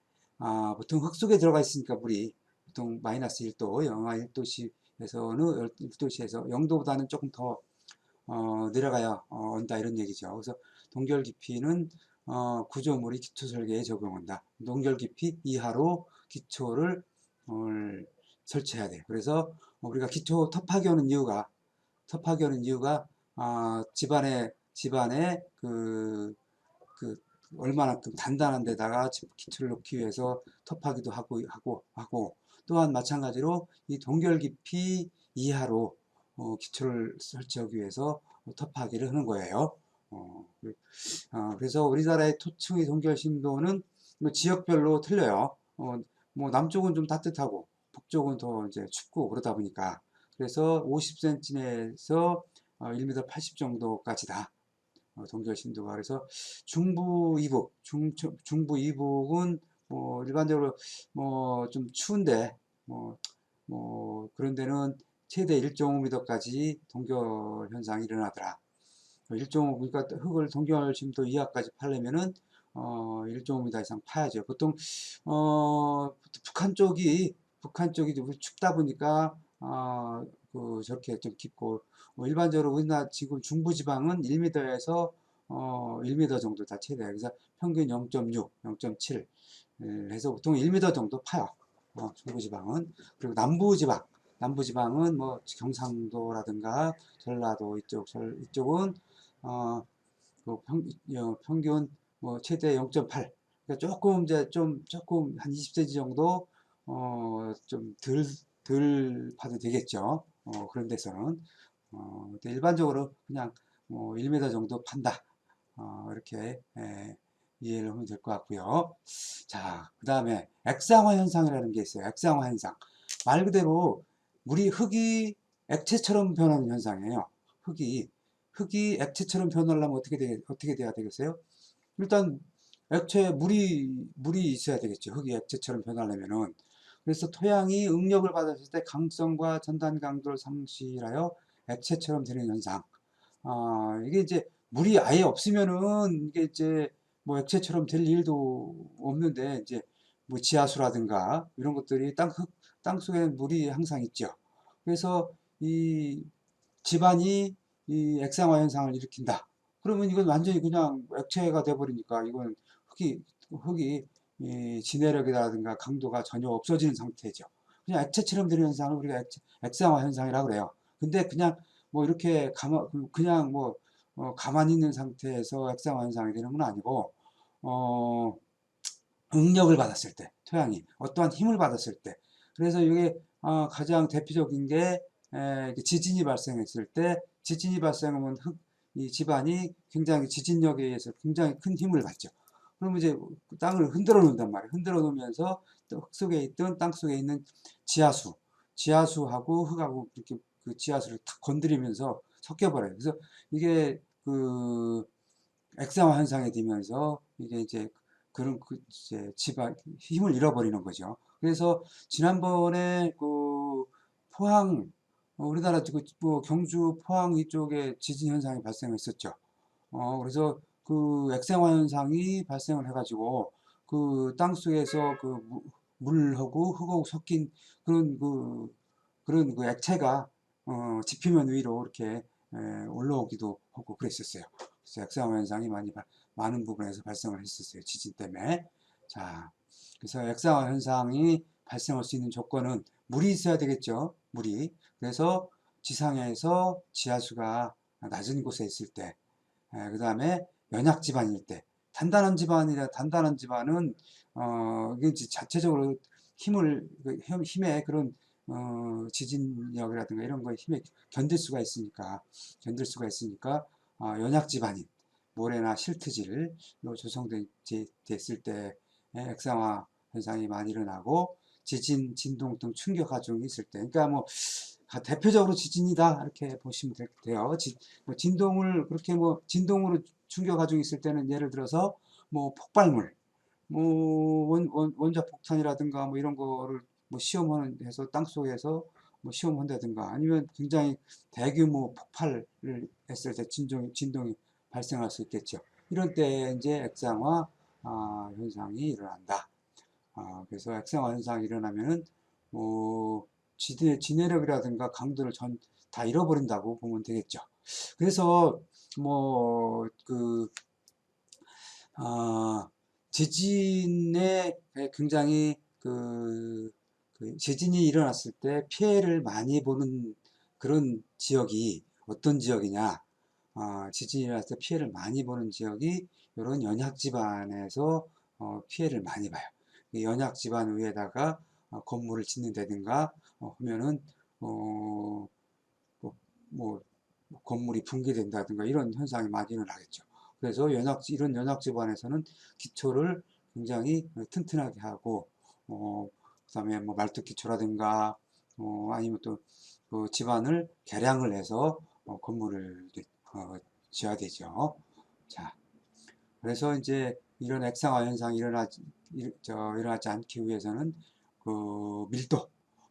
보통 흙 속에 들어가 있으니까 물이 보통 마이너스 1도, 영하 1도씨에서 0도보다는 조금 더 내려가야 온다 이런 얘기죠. 그래서 동결 깊이는 구조물이 기초 설계에 적용한다. 동결 깊이 이하로 기초를 설치해야 돼요. 그래서 우리가 기초 텁하게 하는 이유가 집안에 얼마나 단단한 데다가 기초를 놓기 위해서 텁하기도 하고 또한 마찬가지로 이 동결 깊이 이하로 기초를 설치하기 위해서 텁하기를 하는 거예요. 그래서 우리나라의 토층의 동결 심도는 뭐 지역별로 틀려요. 뭐 남쪽은 좀 따뜻하고 북쪽은 더 이제 춥고 그러다 보니까 그래서 50cm에서 1m 80 정도까지다. 동결 심도가 그래서 중부 이북은 뭐 일반적으로 뭐 좀 추운데 그런 데는 최대 1.5m까지 동결 현상이 일어나더라. 1.5 그러니까 흙을 동결 심도 이하까지 파려면은 1.5m 이상 파야죠. 보통 북한 쪽이 좀 춥다 보니까 저렇게 좀 깊고 일반적으로 우리나라 지금 중부지방은 1m에서 1m 정도 다 최대. 그래서 평균 0.6, 0.7 해서 보통 1m 정도 파요. 중부지방은 그리고 남부지방은 뭐 경상도라든가 전라도 이쪽은 평균 뭐 최대 0.8 그러니까 조금 이제 조금 한 20cm 정도 좀 덜 파도 되겠죠. 그런 데서는 근데 일반적으로 그냥 뭐 1m 정도 판다. 이렇게 이해를 하면 될 것 같고요. 자, 그 다음에 액상화 현상이라는 게 있어요. 액상화 현상. 말 그대로 흙이 액체처럼 변하는 현상이에요. 흙이 액체처럼 변하려면 어떻게 돼야 되겠어요? 일단 물이 있어야 되겠죠. 흙이 액체처럼 변하려면은. 그래서 토양이 응력을 받았을 때 강성과 전단 강도를 상실하여 액체처럼 되는 현상. 이게 이제 물이 아예 없으면은 이게 이제 뭐 액체처럼 될 일도 없는데 이제 뭐 지하수라든가 이런 것들이 땅 속에 물이 항상 있죠. 그래서 이 집안이 이 액상화 현상을 일으킨다. 그러면 이건 완전히 그냥 액체가 돼버리니까 이건 흙이 이 진해력이라든가 강도가 전혀 없어지는 상태죠. 그냥 액체처럼 되는 현상을 우리가 액상화 현상이라고 그래요. 근데 그냥 뭐 이렇게 그냥 뭐 가만히 있는 상태에서 액상화 현상이 되는 건 아니고 어, 응력을 받았을 때, 토양이 어떠한 힘을 받았을 때, 그래서 이게 가장 대표적인 게 지진이 발생했을 때, 지진이 발생하면 이 집안이 굉장히 지진력에 의해서 굉장히 큰 힘을 받죠. 그러면 이제 땅을 흔들어 놓는단 말이에요. 흔들어 놓으면서 흙 속에 있던 땅 속에 있는 지하수하고 흙하고 이렇게 그 지하수를 탁 건드리면서 섞여버려요. 그래서 이게 그 액상화 현상이 되면서 이게 이제 그런 이제 집안 힘을 잃어버리는 거죠. 그래서 지난번에 그 포항 우리나라 뭐 경주 포항 이쪽에 지진 현상이 발생했었죠. 그래서 그 액상화 현상이 발생을 해가지고 그 땅속에서 그 물하고 흙하고 섞인 그런 그런 액체가 지표면 위로 이렇게 올라오기도 하고 그랬었어요. 그래서 액상화 현상이 많은 부분에서 발생을 했었어요. 지진 때문에. 자, 그래서 액상화 현상이 발생할 수 있는 조건은 물이 있어야 되겠죠. 물이. 그래서 지상에서 지하수가 낮은 곳에 있을 때, 그 다음에 연약 지반일 때, 단단한 지반은 이게 자체적으로 힘의 그런 지진력이라든가 이런 거에 힘에 견딜 수가 있으니까 연약 지반인 모래나 실트질로 조성됐을 때 액상화 현상이 많이 일어나고 진동 등 충격 하중이 있을 때, 그러니까 뭐 대표적으로 지진이다 이렇게 보시면 돼요. 뭐 진동으로 충격 하중이 있을 때는 예를 들어서 뭐 폭발물, 뭐 원자 폭탄이라든가 뭐 이런 거를 뭐 시험하는 해서 땅 속에서 뭐 시험한다든가 아니면 굉장히 대규모 폭발을 했을 때 진동이 발생할 수 있겠죠. 이럴 때 이제 액상화 현상이 일어난다. 그래서 액상화 현상이 일어나면은 뭐 지내력이라든가 강도를 다 잃어버린다고 보면 되겠죠. 그래서 뭐그 지진에 굉장히 지진이 일어났을 때 피해를 많이 보는 그런 지역이 어떤 지역이냐? 지진이 일어났을 때 피해를 많이 보는 지역이 이런 연약 지반에서 피해를 많이 봐요. 연약 지반 위에다가 건물을 짓는다든가 하면은 뭐, 뭐 건물이 붕괴된다든가 이런 현상이 많이 일어나겠죠. 그래서 이런 연약 지반에서는 기초를 굉장히 튼튼하게 하고 그다음에 뭐 말뚝 기초라든가 아니면 또그 집안을 개량을 해서 건물을 지어야 되죠. 자, 그래서 이제 이런 액상화 현상이 일어나지 않기 위해서는 그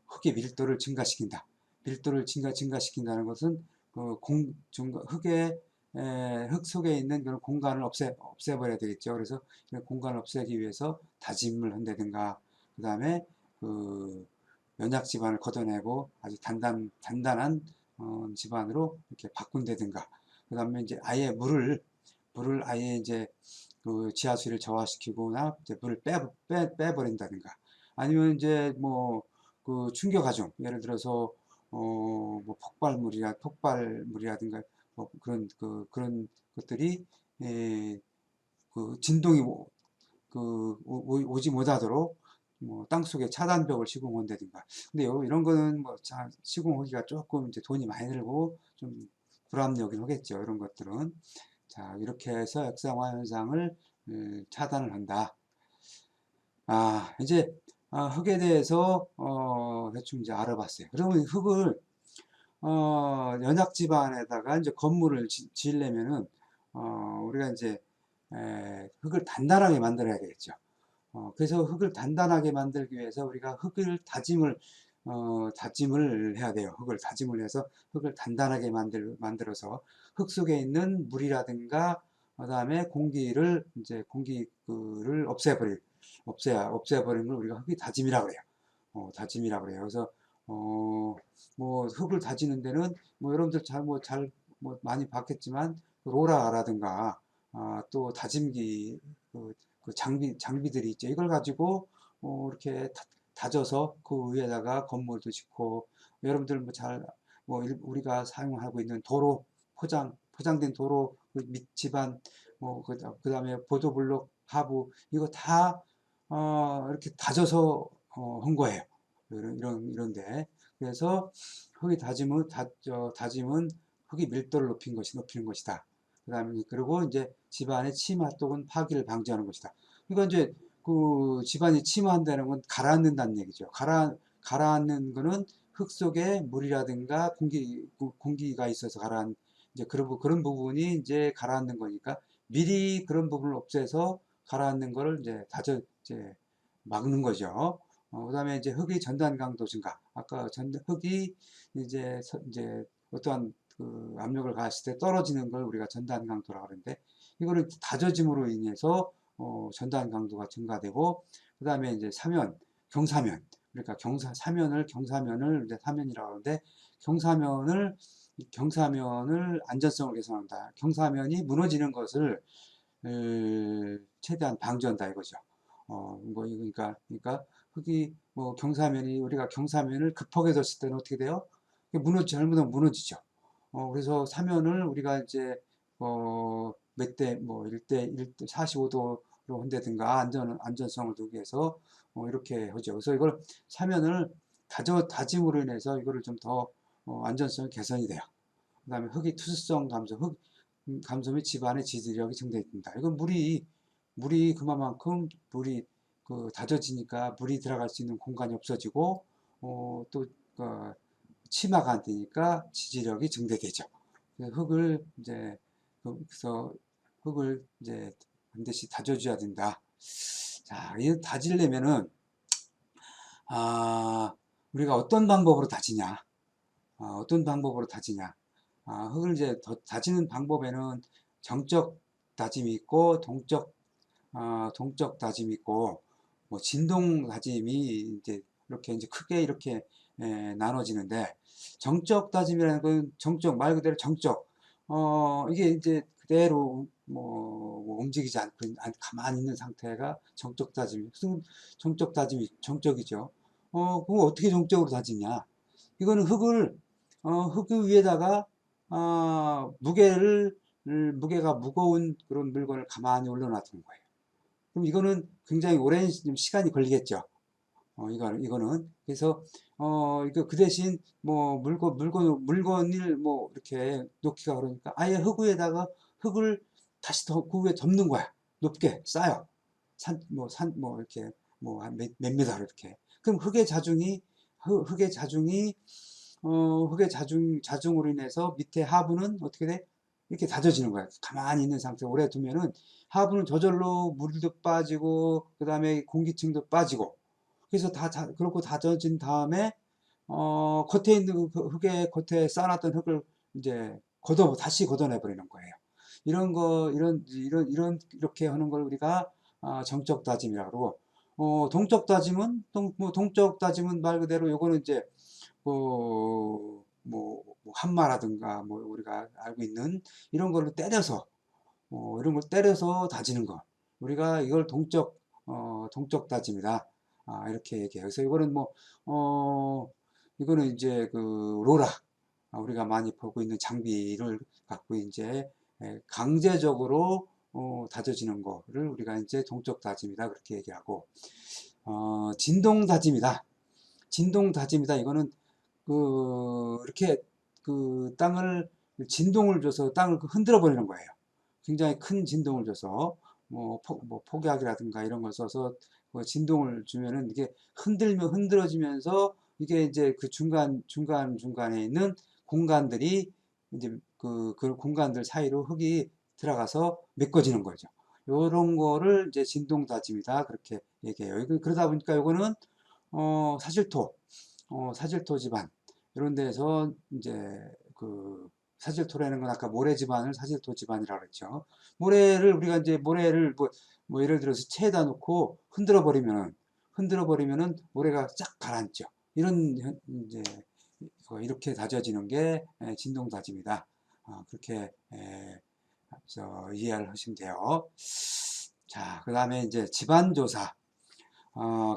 흙의 밀도를 증가시킨다. 밀도를 증가시킨다는 것은 흙 속에 있는 그런 공간을 없애버려야 되겠죠. 그래서 공간을 없애기 위해서 다짐을 한다든가, 그 다음에 그 연약 지반을 걷어내고 아주 단단한 지반으로 이렇게 바꾼다든가, 그 다음에 이제 아예 물을 아예 이제 그 지하수를 저하시키거나 이제 물을 빼버린다든가, 아니면 이제 뭐 그 충격 하중, 예를 들어서 뭐 폭발물이라든가 뭐 그런 것들이 그 진동이 오지 못하도록 뭐 땅속에 차단벽을 시공한다든가. 근데 이런 거는 뭐 시공하기가 조금 이제 돈이 많이 들고 좀 불합리하긴 하겠죠. 이런 것들은. 자, 이렇게 해서 액상화 현상을 차단을 한다. 이제 흙에 대해서 대충 이제 알아봤어요. 그러면 흙을 연약 지반에다가 이제 건물을 지으려면은 우리가 이제 흙을 단단하게 만들어야겠죠. 그래서 흙을 단단하게 만들기 위해서 우리가 흙을 다짐을 해야 돼요. 흙을 다짐을 해서 흙을 단단하게 만들어서 흙 속에 있는 물이라든가 그다음에 공기를 없애버리는 걸 우리가 흙이 다짐이라고 그래요. 다짐이라고 그래요. 그래서 뭐 흙을 다지는 데는 뭐 여러분들 뭐 많이 봤겠지만 로라라든가 또 다짐기 그 장비들이 있죠. 이걸 가지고 이렇게 다져서 그 위에다가 건물도 짓고 여러분들 우리가 사용하고 있는 도로 포장된 도로 그밑 집안 그다음에 보도블록 하부 이거 다 이렇게 다져서 한 거예요. 이런데 그래서 흙이 다짐은 흙이 밀도를 높이는 것이다. 그다음에 그리고 이제 집안의 침하 또는 파기를 방지하는 것이다. 그러니까 이제 그 집안이 침하한다는 건 가라앉는다는 얘기죠. 가라앉는 거는 흙 속에 물이라든가 공기가 있어서 이제 그런 부분이 이제 가라앉는 거니까 미리 그런 부분을 없애서 가라앉는 거를 이제 막는 거죠. 그다음에 이제 흙의 전단 강도 증가. 아까 흙이 이제 어떠한 그 압력을 가했을 때 떨어지는 걸 우리가 전단 강도라고 하는데 이거를 다져짐으로 인해서 전단 강도가 증가되고 그다음에 이제 경사면 그러니까 경사면을 이제 사면이라고 하는데 경사면을 안전성을 개선한다. 경사면이 무너지는 것을 최대한 방지한다 이거죠. 그러니까 흙이 우리가 경사면을 급하게 뒀을 때는 어떻게 돼요? 잘못하면 무너지죠. 그래서 사면을 우리가 이제 몇 대, 1대 45도로 한다든가 안전성을 두기 위해서 이렇게 하죠. 그래서 이걸 사면을 다짐으로 인해서 이거를 좀 더 안전성이 개선이 돼요. 그 다음에 흙의 투수성 감소 및 집안의 지지력이 증대된다. 이건 물이 그만큼 물이 다져지니까 물이 들어갈 수 있는 공간이 없어지고 또 치마가 안 되니까 지지력이 증대되죠. 그래서 흙을 이제 반드시 다져줘야 된다. 자, 이 다지려면은 우리가 어떤 방법으로 다지냐? 어떤 방법으로 다지냐? 흙을 이제 다지는 방법에는 정적 다짐이 있고 동적 다짐이 있고 뭐 진동 다짐이 이제 이렇게 이제 크게 이렇게 나눠지는데 정적 다짐이라는 건 말 그대로 정적 이게 이제 그대로 뭐 움직이지 않고 가만히 있는 상태가 정적 다짐. 정적 다짐이 정적이죠. 그럼 어떻게 정적으로 다지냐? 이거는 흙 위에다가 무게가 무거운 그런 물건을 가만히 올려놨던 거예요. 그럼 이거는 굉장히 오랜 시간이 걸리겠죠. 이거는 그래서 이거 그 대신 뭐 물건을 뭐 이렇게 놓기가 그러니까 아예 흙을 다시 그 위에 덮는 거야. 높게 쌓여. 이렇게 몇 미터로 이렇게. 그럼 흙의 자중으로 인해서 밑에 하부는 어떻게 돼? 이렇게 다져지는 거야. 가만히 있는 상태 오래 두면은 하부는 저절로 물도 빠지고 그 다음에 공기층도 빠지고 그래서 그렇고 다져진 다음에 겉에 있는 흙의 겉에 쌓아놨던 흙을 이제 다시 걷어내 버리는 거예요. 이렇게 하는 걸 우리가 정적 다짐이라고 그러고 동적 다짐은 말 그대로 요거는 이제 뭐 한마라든가 뭐 우리가 알고 있는 이런 걸 때려서 다지는 거. 우리가 이걸 동적 다짐이다. 이렇게 얘기해요. 그래서 이거는 이제 로라. 우리가 많이 보고 있는 장비를 갖고 이제 강제적으로 다져지는 거를 우리가 이제 동적 다짐이다 그렇게 얘기하고, 진동 다짐이다. 진동 다짐이다. 이거는 이렇게 땅을 진동을 줘서 땅을 흔들어 버리는 거예요. 굉장히 큰 진동을 줘서 뭐 폭약이라든가 이런 걸 써서 진동을 주면은 이게 흔들어지면서 이게 이제 그 중간에 있는 공간들이 이제 그 공간들 사이로 흙이 들어가서 메꿔지는 거죠. 요런 거를 이제 진동 다짐이다 그렇게 얘기해요. 그러다 보니까 요거는 사질토, 사질토 집안 이런 데서 이제 사질토라는 건 아까 모래 집안을 사질토 집안이라고 그랬죠. 모래를 우리가 이제 모래를 뭐 예를 들어서 체에다 놓고 흔들어 버리면은 모래가 쫙 가라앉죠. 이제 이렇게 다져지는 게 진동 다짐이다. 그렇게 이해를 하시면 돼요. 자, 그 다음에 이제 집안 조사.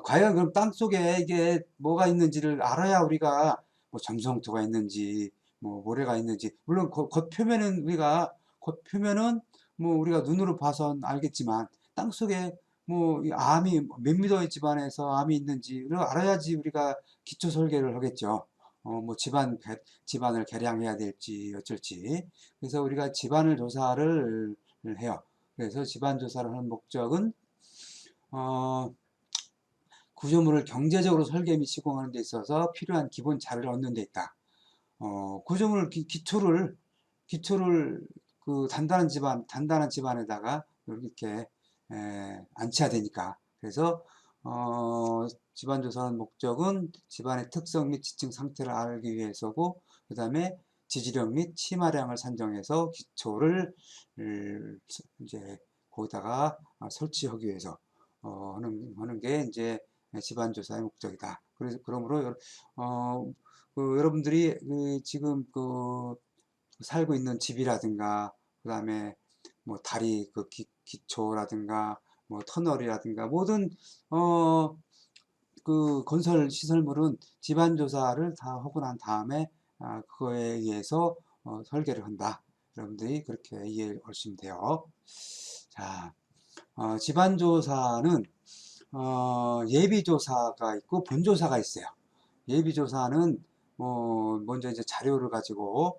과연 그럼 땅 속에 이게 뭐가 있는지를 알아야 우리가 뭐 점성토가 있는지, 뭐 모래가 있는지, 물론 겉표면은 뭐 우리가 눈으로 봐서 알겠지만, 땅 속에 뭐 이 암이 몇 미터의 집안에서 암이 있는지를 알아야지 우리가 기초 설계를 하겠죠. 뭐 집안을 개량해야 될지 어쩔지. 그래서 우리가 집안을 조사를 해요. 그래서 집안 조사를 하는 목적은, 어, 구조물을 경제적으로 설계 및 시공하는 데 있어서 필요한 기본 자료를 얻는 데 있다. 구조물 기초를 단단한 집안에다가 이렇게 안치야 되니까. 그래서 집안 조사하는 목적은 집안의 특성 및 지층 상태를 알기 위해서고, 그 다음에 지지력 및 침하량을 산정해서 기초를 이제 거기다가 설치하기 위해서 하는 게 이제 집안 조사의 목적이다. 그래서 그러므로 어, 여러분들이 지금 살고 있는 집이라든가, 그 다음에 뭐 다리 기초라든가, 뭐 터널이라든가, 모든 건설 시설물은 집안 조사를 다 하고 난 다음에 그거에 의해서 설계를 한다. 여러분들이 그렇게 이해하시면 돼요. 자, 집안 조사는 예비조사가 있고 본조사가 있어요. 예비조사는 먼저 이제 자료를 가지고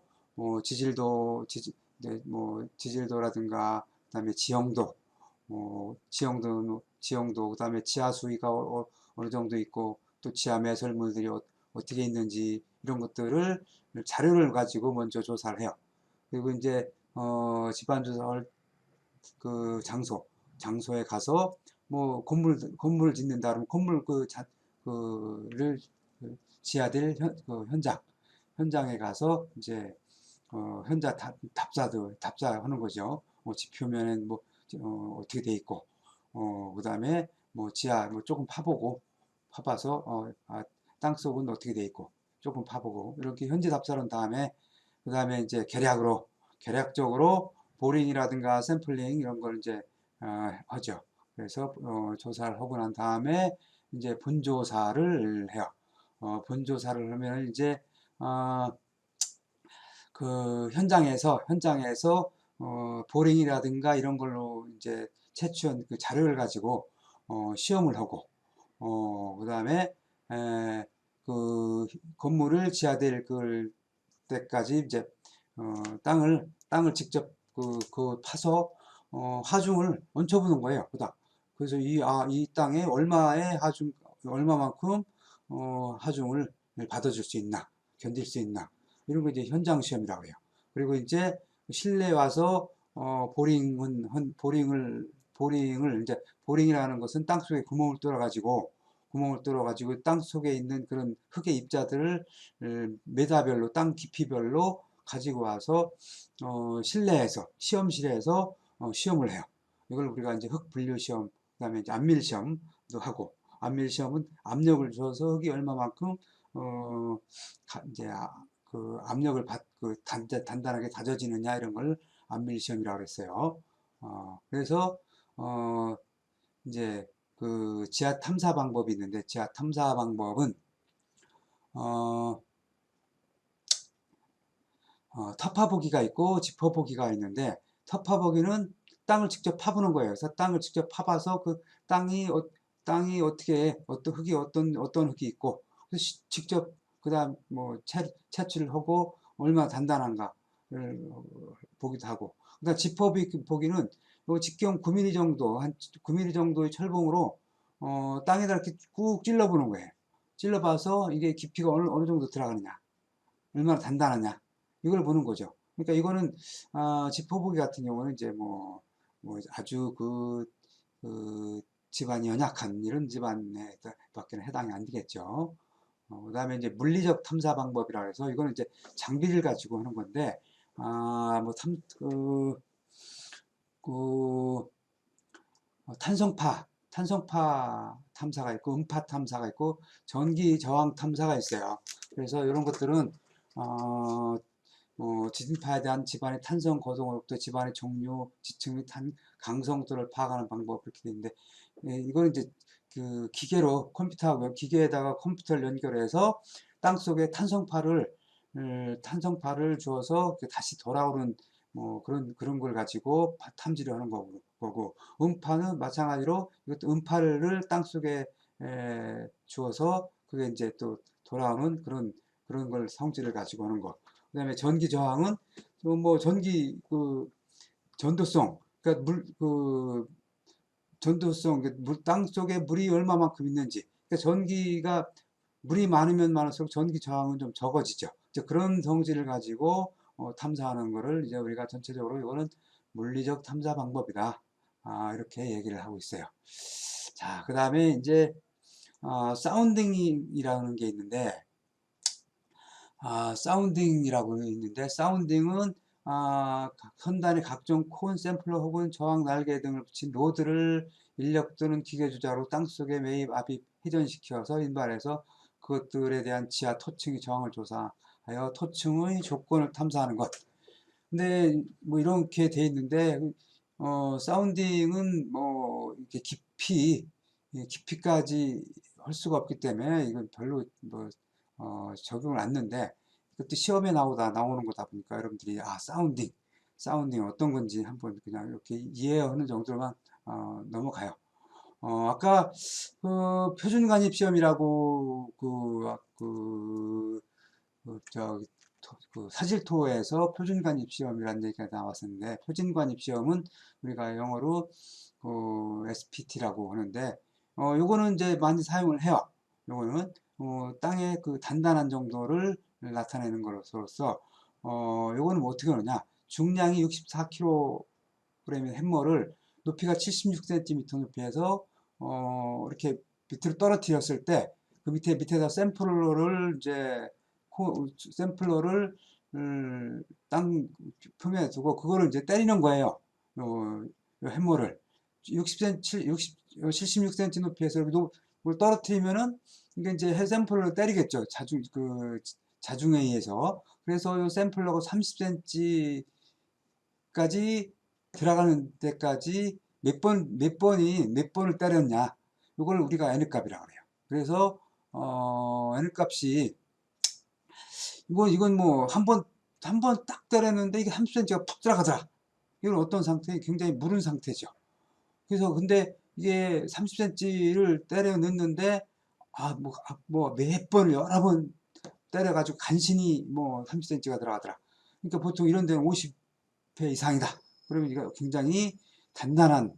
지질도라든가, 그다음에 지형도, 그다음에 지하 수위가 어느 정도 있고, 또 지하 매설물들이 어떻게 있는지 이런 것들을 자료를 가지고 먼저 조사를 해요. 그리고 이제 집안 조사를 장소에 가서 뭐 건물을 짓는다 그러면 건물 그를 지하될 현장에 가서 이제 현장 답사하는 거죠. 집 표면엔 뭐 어떻게 돼 있고, 그다음에 뭐 지하 뭐 조금 파봐서 땅속은 어떻게 돼 있고 조금 파보고, 이렇게 현지 답사를 한 다음에 그다음에 이제 계략적으로 보링이라든가 샘플링 이런 걸 이제 하죠. 그래서 조사를 하고 난 다음에 이제 본조사를 해요. 본조사를 하면 이제 어, 현장에서 보링이라든가 이런 걸로 이제 채취한 그 자료를 가지고 시험을 하고, 그다음에 그 건물을 지하될 때까지 이제 땅을 직접 파서 하중을 얹혀보는 거예요. 그래서 이 땅에 얼마만큼 하중을 받아줄 수 있나, 견딜 수 있나, 이런 거 이제 현장 시험이라고 해요. 그리고 이제 실내 와서 보링이라는 것은 땅 속에 구멍을 뚫어가지고 땅 속에 있는 그런 흙의 입자들을 메다별로, 땅 깊이별로 가지고 와서 시험실에서 시험을 해요. 이걸 우리가 이제 흙 분류 시험, 그다음에 이제 안밀 시험도 하고, 안밀 시험은 압력을 줘서 흙이 얼마만큼 이제 압력을 단단하게 다져지느냐, 이런 걸 안밀 시험이라고 그랬어요. 그래서 이제 지하 탐사 방법이 있는데, 지하 탐사 방법은 터파보기가 있고 지퍼보기가 있는데, 터파보기는 땅을 직접 파보는 거예요. 그래서 땅을 직접 파봐서 그 땅이 땅이 어떻게 어떤 흙이 어떤 흙이 있고 그래서 직접 그다음 뭐 채취를 하고 얼마나 단단한가를 보기도 하고. 그러니까 보기는 요 직경 9mm 정도 한 9mm 정도의 철봉으로 땅에다 이렇게 꾹 찔러보는 거예요. 찔러봐서 이게 깊이가 어느 정도 들어가느냐, 얼마나 단단하냐 이걸 보는 거죠. 그러니까 이거는 지퍼보기 같은 경우는 이제 뭐 아주 그 집안이 연약한 이런 집안에 밖에는 해당이 안 되겠죠. 그다음에 이제 물리적 탐사 방법이라 해서 이거는 이제 장비를 가지고 하는 건데 뭐 그 탄성파 탐사가 있고 음파 탐사가 있고 전기 저항 탐사가 있어요. 그래서 이런 것들은 어, 지진파에 대한 집안의 탄성 고동으로부터 집안의 종류, 지층 및 강성도를 파악하는 방법 이렇게 되는데 이거는 이제 그 기계로 기계에다가 컴퓨터를 연결해서 땅 속에 탄성파를 주어서 다시 돌아오는 뭐 그런 걸 가지고 탐지를 하는 거고 음파는 마찬가지로 이것도 음파를 땅 속에 주어서 그게 이제 또 돌아오는 그런 걸 성질을 가지고 하는 거. 그다음에 전기 저항은 뭐 전기 전도성 그러니까 전도성 땅 속에 물이 얼마만큼 있는지 그러니까 전기가 물이 많으면 많을수록 전기 저항은 좀 적어지죠. 이제 그런 성질을 가지고 탐사하는 거를 이제 우리가 전체적으로 이거는 물리적 탐사 방법이다. 이렇게 얘기를 하고 있어요. 자, 그 다음에 이제 사운딩이라는 게 있는데 사운딩이라고 있는데 사운딩은 선단에 각종 콘, 샘플러 혹은 저항 날개 등을 붙인 로드를 인력 또는 기계 주자로 땅속에 매입, 압입, 회전시켜서 인발해서 그것들에 대한 지하 토층의 저항을 조사하여 토층의 조건을 탐사하는 것. 근데 뭐 이렇게 돼 있는데 사운딩은 뭐 이렇게 깊이까지 할 수가 없기 때문에 이건 별로 뭐 적용을 않는데 그것도 시험에 나오는 거다 보니까 여러분들이 사운딩 어떤 건지 한번 그냥 이렇게 이해하는 정도로만 넘어가요. 아까 그 표준관입 시험이라고 저기 사질토에서 표준관입 시험이라는 얘기가 나왔었는데 표준관입 시험은 우리가 영어로 SPT라고 하는데 요거는 이제 많이 사용을 해요. 요거는 땅의 그 단단한 정도를 나타내는 것으로서 요거는 뭐 어떻게 하느냐 중량이 64kg의 햄머를 높이가 76cm 높이에서 이렇게 밑으로 떨어뜨렸을 때 그 밑에다 샘플러를 땅 표면에 두고 그거를 이제 때리는 거예요. 요 햄머를 76cm 높이에서 그걸 떨어뜨리면은 이게 이제 샘플러를 때리겠죠. 자중에 의해서. 그래서 요 샘플러가 30cm까지 들어가는 데까지 몇 번을 때렸냐. 이걸 우리가 N 값이라고 해요. 그래서 N 값이 이건 뭐 한 번 딱 때렸는데 이게 30cm가 푹 들어가더라. 이건 어떤 상태? 굉장히 무른 상태죠. 그래서 근데 이게 30cm를 때려 넣는데 몇 번을 여러 번 때려가지고 간신히 뭐 30cm가 들어가더라. 그러니까 보통 이런 데는 50회 이상이다. 그러면 이거 굉장히 단단한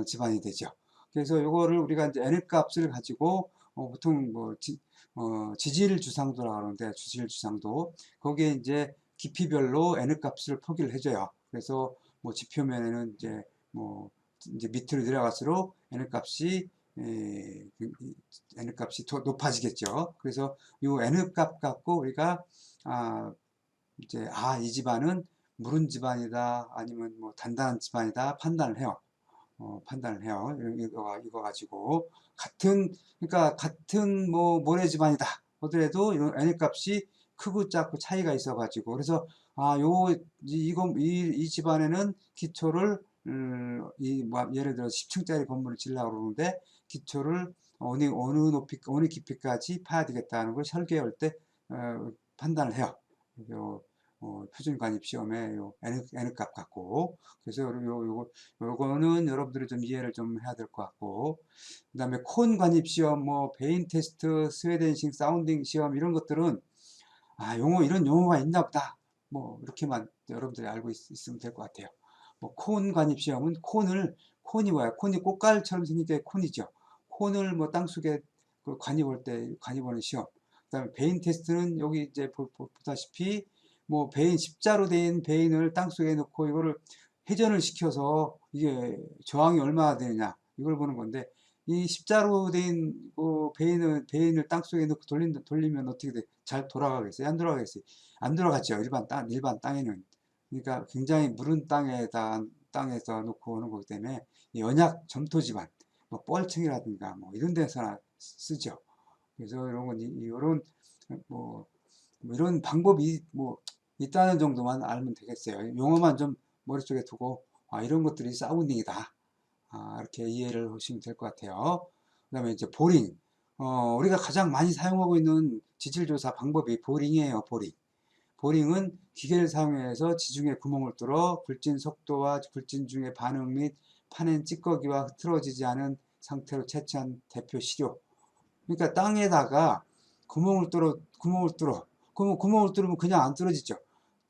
집안이 되죠. 그래서 이거를 우리가 이제 N 값을 가지고 보통 뭐 지질 주상도라고 하는데 지질 주상도 거기에 이제 깊이별로 N 값을 표기를 해줘요. 그래서 뭐 지표면에는 이제 밑으로 내려갈수록 N 값이 더 높아지겠죠. 그래서 이 N 값 갖고 우리가 이제 이 집안은 무른 집안이다 아니면 뭐 단단한 집안이다 판단을 해요. 이거 가지고 그러니까 같은 뭐 모래 집안이다 하더라도 이런 N 값이 크고 작고 차이가 있어 가지고 그래서 이 집안에는 기초를 예를 들어 10층짜리 건물을 지으려고 그러는데 기초를 어느 깊이까지 파야 되겠다는 걸 설계할 때 판단을 해요. 표준 관입 시험에 요 N 값 같고, 그래서 요거는 여러분들이 좀 이해를 좀 해야 될 것 같고, 그 다음에 콘 관입 시험, 뭐 베인 테스트, 스웨덴식 사운딩 시험 이런 것들은 이런 용어가 있나 보다, 뭐 이렇게만 여러분들이 알고 있으면 될 것 같아요. 뭐 콘 관입 시험은 콘이 뭐야? 콘이 꽃갈처럼 생긴 게 콘이죠. 콘을 뭐 땅속에 그 관입하는 시험. 그다음에 베인 테스트는 여기 이제 보다시피 뭐 베인 십자로 된 베인을 땅속에 넣고 이거를 회전을 시켜서 이게 저항이 얼마나 되느냐 이걸 보는 건데, 이 십자로 된 베인을 땅속에 넣고 돌리면 어떻게 돼? 잘 돌아가겠어요? 안 돌아가겠어요? 안 돌아갔죠. 일반 땅에는. 그러니까 굉장히 무른 땅에서 놓고 오는 거기 때문에 연약 점토 지반, 뭐 뻘층이라든가 뭐 이런 데서나 쓰죠. 그래서 이런 뭐 이런 방법이 뭐 있다는 정도만 알면 되겠어요. 용어만 좀 머릿속에 두고 이런 것들이 사운딩이다, 이렇게 이해를 하시면 될 것 같아요. 그 다음에 이제 보링. 우리가 가장 많이 사용하고 있는 지질조사 방법이 보링이에요. 보링은 기계를 사용해서 지중해 구멍을 뚫어 굴진 속도와 굴진 중의 반응 및 파낸 찌꺼기와 흐트러지지 않은 상태로 채취한 대표 시료. 그러니까 땅에다가 그러면 구멍을 뚫으면 그냥 안 뚫어지죠.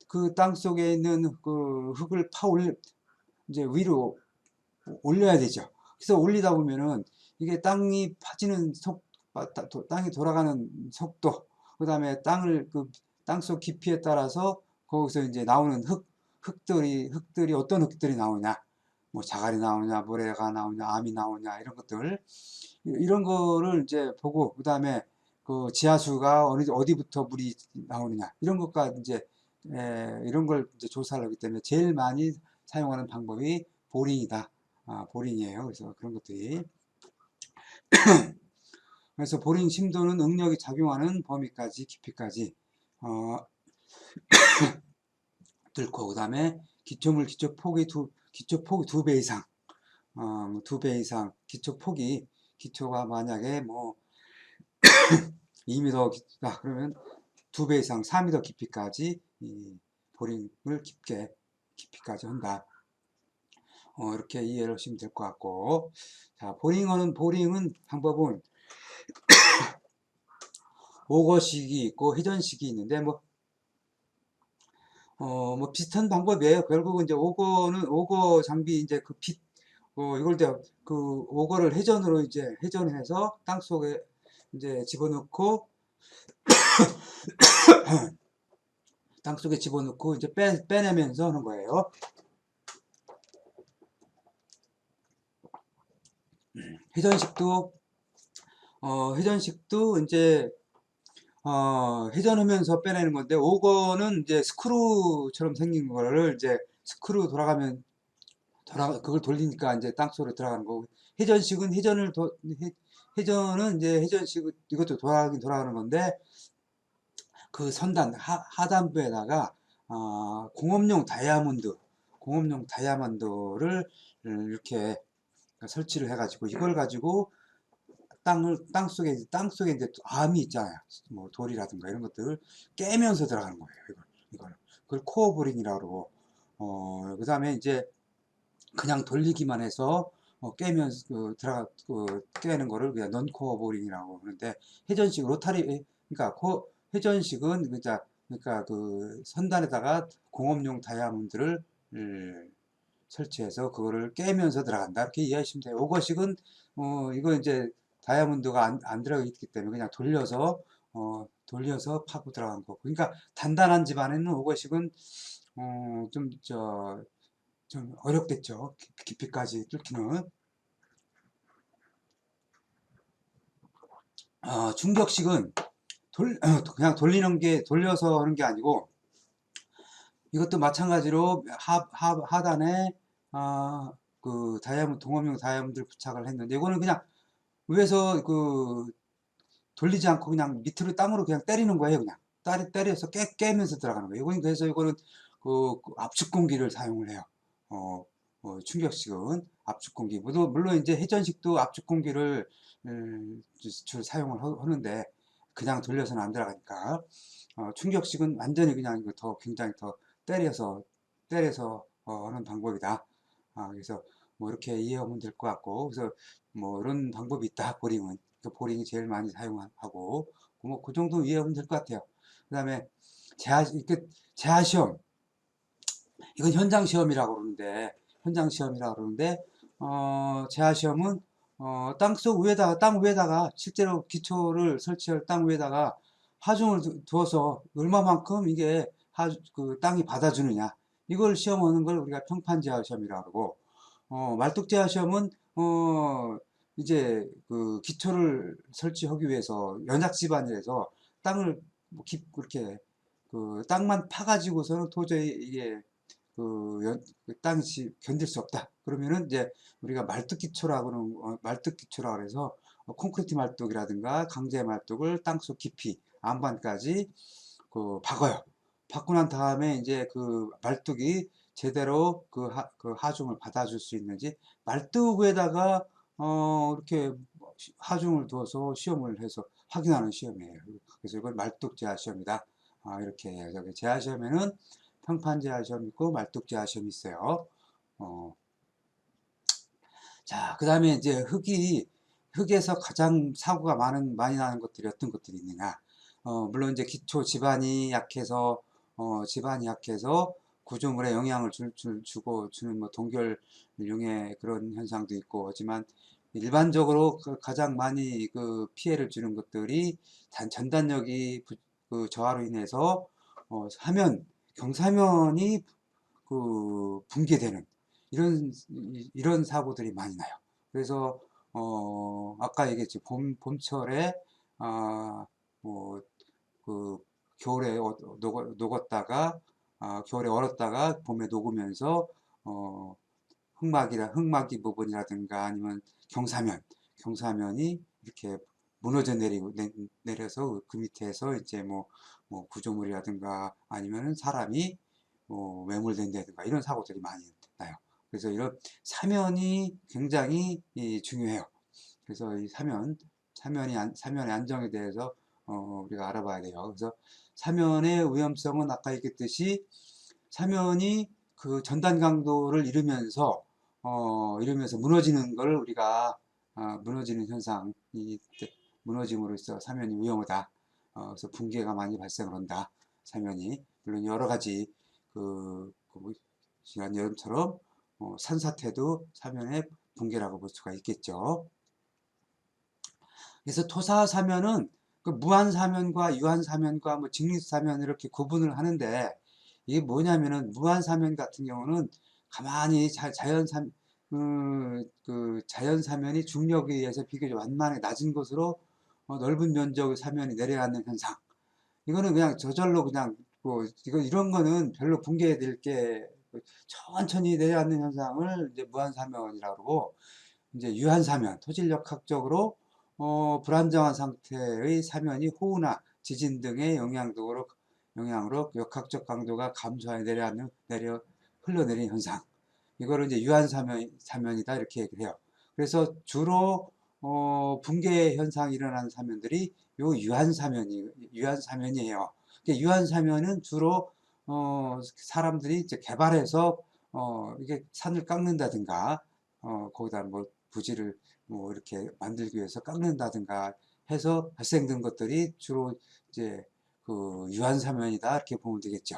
그 땅 속에 있는 그 흙을 이제 위로 올려야 되죠. 그래서 올리다 보면은 이게 땅이 돌아가는 속도, 그 다음에 땅속 깊이에 따라서 거기서 이제 나오는 흙들이 어떤 흙들이 나오냐, 뭐 자갈이 나오냐, 모래가 나오냐, 암이 나오냐, 이런 거를 이제 보고, 그 다음에 그 지하수가 어디부터 물이 나오느냐, 이런 것과 이런 걸 이제 조사를 하기 때문에 제일 많이 사용하는 방법이 보링이다. 보링이에요. 그래서 그런 것들이. 그래서 보링 심도는 응력이 작용하는 범위까지, 깊이까지, 뚫고, 그 다음에 기초폭이 2배 이상, 2배 이상, 기초가 만약에 뭐 2m다 그러면 2배 이상 4m 깊이까지 이 보링을 깊이까지 한다. 이렇게 이해를 하시면 될 것 같고, 자, 보링은 방법은 오거식이 있고 회전식이 있는데, 뭐 비슷한 방법이에요. 결국은 이제 오거 장비 이제 이걸 오거를 회전해서 땅 속에 이제 집어넣고 이제 빼내면서 하는 거예요. 회전식도 이제 회전하면서 빼내는 건데, 오거는 이제 스크루처럼 생긴 거를 이제 스크루 그걸 돌리니까 이제 땅속으로 들어가는 거고, 회전식은 이것도 돌아가는 건데, 그 하단부에다가 공업용 다이아몬드를 이렇게 설치를 해가지고, 이걸 가지고 땅속에 이제 암이 있잖아요. 뭐 돌이라든가 이런 것들을 깨면서 들어가는 거예요. 이걸 그걸 코어보링이라고 그러고, 그 다음에 이제 그냥 돌리기만 해서 깨면서 깨는 거를 그냥 넌코어보링이라고 하는데, 회전식 그러니까 회전식은 그러니까 그 선단에다가 공업용 다이아몬드를 설치해서 그거를 깨면서 들어간다, 이렇게 이해하시면 돼요. 오거식은 이거 이제 다이아몬드가 안 들어가 있기 때문에 그냥 돌려서 파고 들어간 거고. 그러니까 단단한 집안에는 오거식은 좀 어렵겠죠. 깊이까지 뚫기는. 중격식은 그냥 돌려서 하는 게 아니고, 이것도 마찬가지로 하단에 그 동업용 다이아몬드를 부착을 했는데, 이거는 그냥 위에서 돌리지 않고 그냥 밑으로 땅으로 그냥 때리는 거예요. 그냥 때려서 깨면서 들어가는 거예요. 그래서 이거는 그 압축 공기를 사용을 해요. 충격식은 압축 공기. 물론 이제 회전식도 압축 공기를 사용을 하는데, 그냥 돌려서는 안 들어가니까 충격식은 완전히 그냥 이거 더 굉장히 더 때려서 하는 방법이다. 그래서 뭐 이렇게 이해하면 될 것 같고, 그래서 뭐 이런 방법이 있다. 보링은 그 보링이 제일 많이 사용하고 뭐 그 정도 이해하면 될 것 같아요. 그다음에 재하 시험, 이건 현장 시험이라고 그러는데, 재하 시험은 땅 위에다가 실제로 기초를 설치할 땅 위에다가 하중을 두어서 얼마만큼 이게 그 땅이 받아주느냐, 이걸 시험하는 걸 우리가 평판 재하 시험이라고 그러고, 말뚝 재하 시험은 이제 그 기초를 설치하기 위해서 연작 집안이라서 땅을 그렇게 그 땅만 파가지고서는 도저히 이게 그 땅이 견딜 수 없다. 그러면은 이제 우리가 말뚝 기초라고 그러는 말뚝 기초라고 해서 콘크리트 말뚝이라든가 강제 말뚝을 땅속 깊이 안반까지 박아요. 박고 난 다음에 이제 그 말뚝이 제대로 그 하중을 받아줄 수 있는지 말뚝 위에다가 이렇게 하중을 두어서 시험을 해서 확인하는 시험이에요. 그래서 이걸 말뚝 재하 시험이다. 이렇게 해요. 저기 재하 시험에는 평판 재하 시험 있고 말뚝 재하 시험이 있어요. 자, 그 다음에 이제 흙에서 가장 사고가 많이 나는 것들이 어떤 것들이 있느냐. 물론 이제 기초 집안이 약해서 구조물에 영향을 주고 주는 뭐 동결융의 그런 현상도 있고, 하지만 일반적으로 가장 많이 그 피해를 주는 것들이 전단력이 그 저하로 인해서 경사면이 그 붕괴되는 이런 사고들이 많이 나요. 그래서 아까 얘기했지, 봄철에 뭐그 겨울에 녹았다가 겨울에 얼었다가 봄에 녹으면서 흙막이 부분이라든가 아니면 경사면이 이렇게 무너져 내려서 그 밑에서 이제 뭐 구조물이라든가 아니면은 사람이 매몰된다든가 이런 사고들이 많이 나요. 그래서 이런 사면이 굉장히 중요해요. 그래서 이 사면의 안정에 대해서 우리가 알아봐야 돼요. 그래서 사면의 위험성은 아까 얘기했듯이 사면이 그 전단 강도를 이루면서 무너지는 걸 우리가 무너지는 현상이 무너짐으로써 사면이 위험하다. 그래서 붕괴가 많이 발생을 한다. 사면이 물론 여러 가지 지난 여름처럼 산사태도 사면의 붕괴라고 볼 수가 있겠죠. 그래서 토사사면은 그 무한사면과 유한사면과 뭐 직립사면 이렇게 구분을 하는데, 이게 뭐냐면은 무한사면 같은 경우는 가만히 자연사면이 중력에 의해서 비교적 완만하게 낮은 곳으로 넓은 면적의 사면이 내려앉는 현상. 이거는 그냥 저절로 그냥 이런 거는 별로 붕괴될 게 천천히 내려앉는 현상을 이제 무한사면이라고 그러고, 이제 유한사면, 토질역학적으로 불안정한 상태의 사면이 호우나 지진 등의 영향으로 역학적 강도가 감소하여 흘러내리는 현상. 이거를 이제 유한사면이다 이렇게 얘기를 해요. 그래서 주로 붕괴 현상이 일어나는 사면들이 요 유한사면이에요. 유한사면은 주로 사람들이 이제 개발해서 이게 산을 깎는다든가 거기다 뭐 부지를 뭐 이렇게 만들기 위해서 깎는다든가 해서 발생된 것들이 주로 이제 그 유한사면이다 이렇게 보면 되겠죠.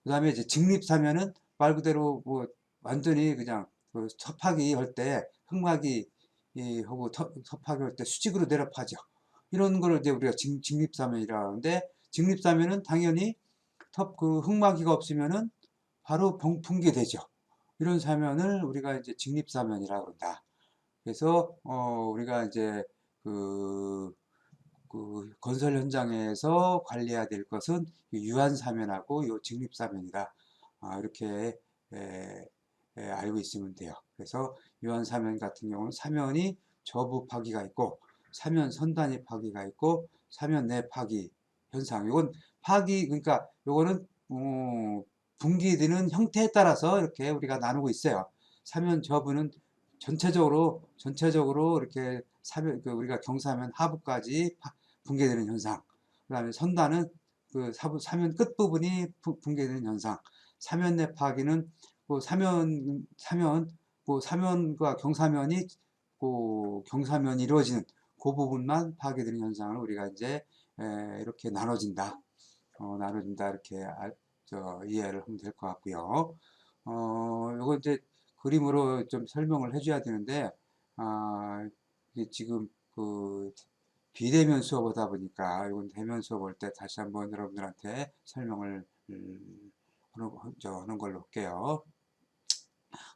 그 다음에 이제 직립사면은 말 그대로 뭐 완전히 그냥 그 섭하기 할 때 흙막이 하고 섭하기 할 때 수직으로 내려파죠. 이런 거를 이제 우리가 직립사면이라고 하는데, 직립사면은 당연히 흙막이가 없으면은 바로 붕괴되죠. 이런 사면을 우리가 이제 직립사면이라고 그런다. 그래서 우리가 이제 그 건설 현장에서 관리해야 될 것은 유한사면하고 요 직립사면이다. 이렇게 알고 있으면 돼요. 그래서 유한사면 같은 경우는 사면이 저부 파기가 있고 사면 선단위 파기가 있고 사면 내 파기 현상. 이건 그러니까 요거는 붕괴되는 형태에 따라서 이렇게 우리가 나누고 있어요. 사면 저부는 전체적으로 이렇게 우리가 경사면 하부까지 붕괴되는 현상. 그 다음에 선단은 그 사면 끝부분이 붕괴되는 현상. 사면내 파기는 그 사면과 경사면이 그 경사면이 이루어지는 그 부분만 파괴되는 현상을 우리가 이제 이렇게 나눠진다 이렇게 이해를 하면 될 것 같고요. 요거 이제 그림으로 좀 설명을 해줘야 되는데, 이게 지금 그 비대면 수업하다 보니까 이건 대면 수업 할 때 다시 한번 여러분들한테 설명을 하는 걸로 할게요.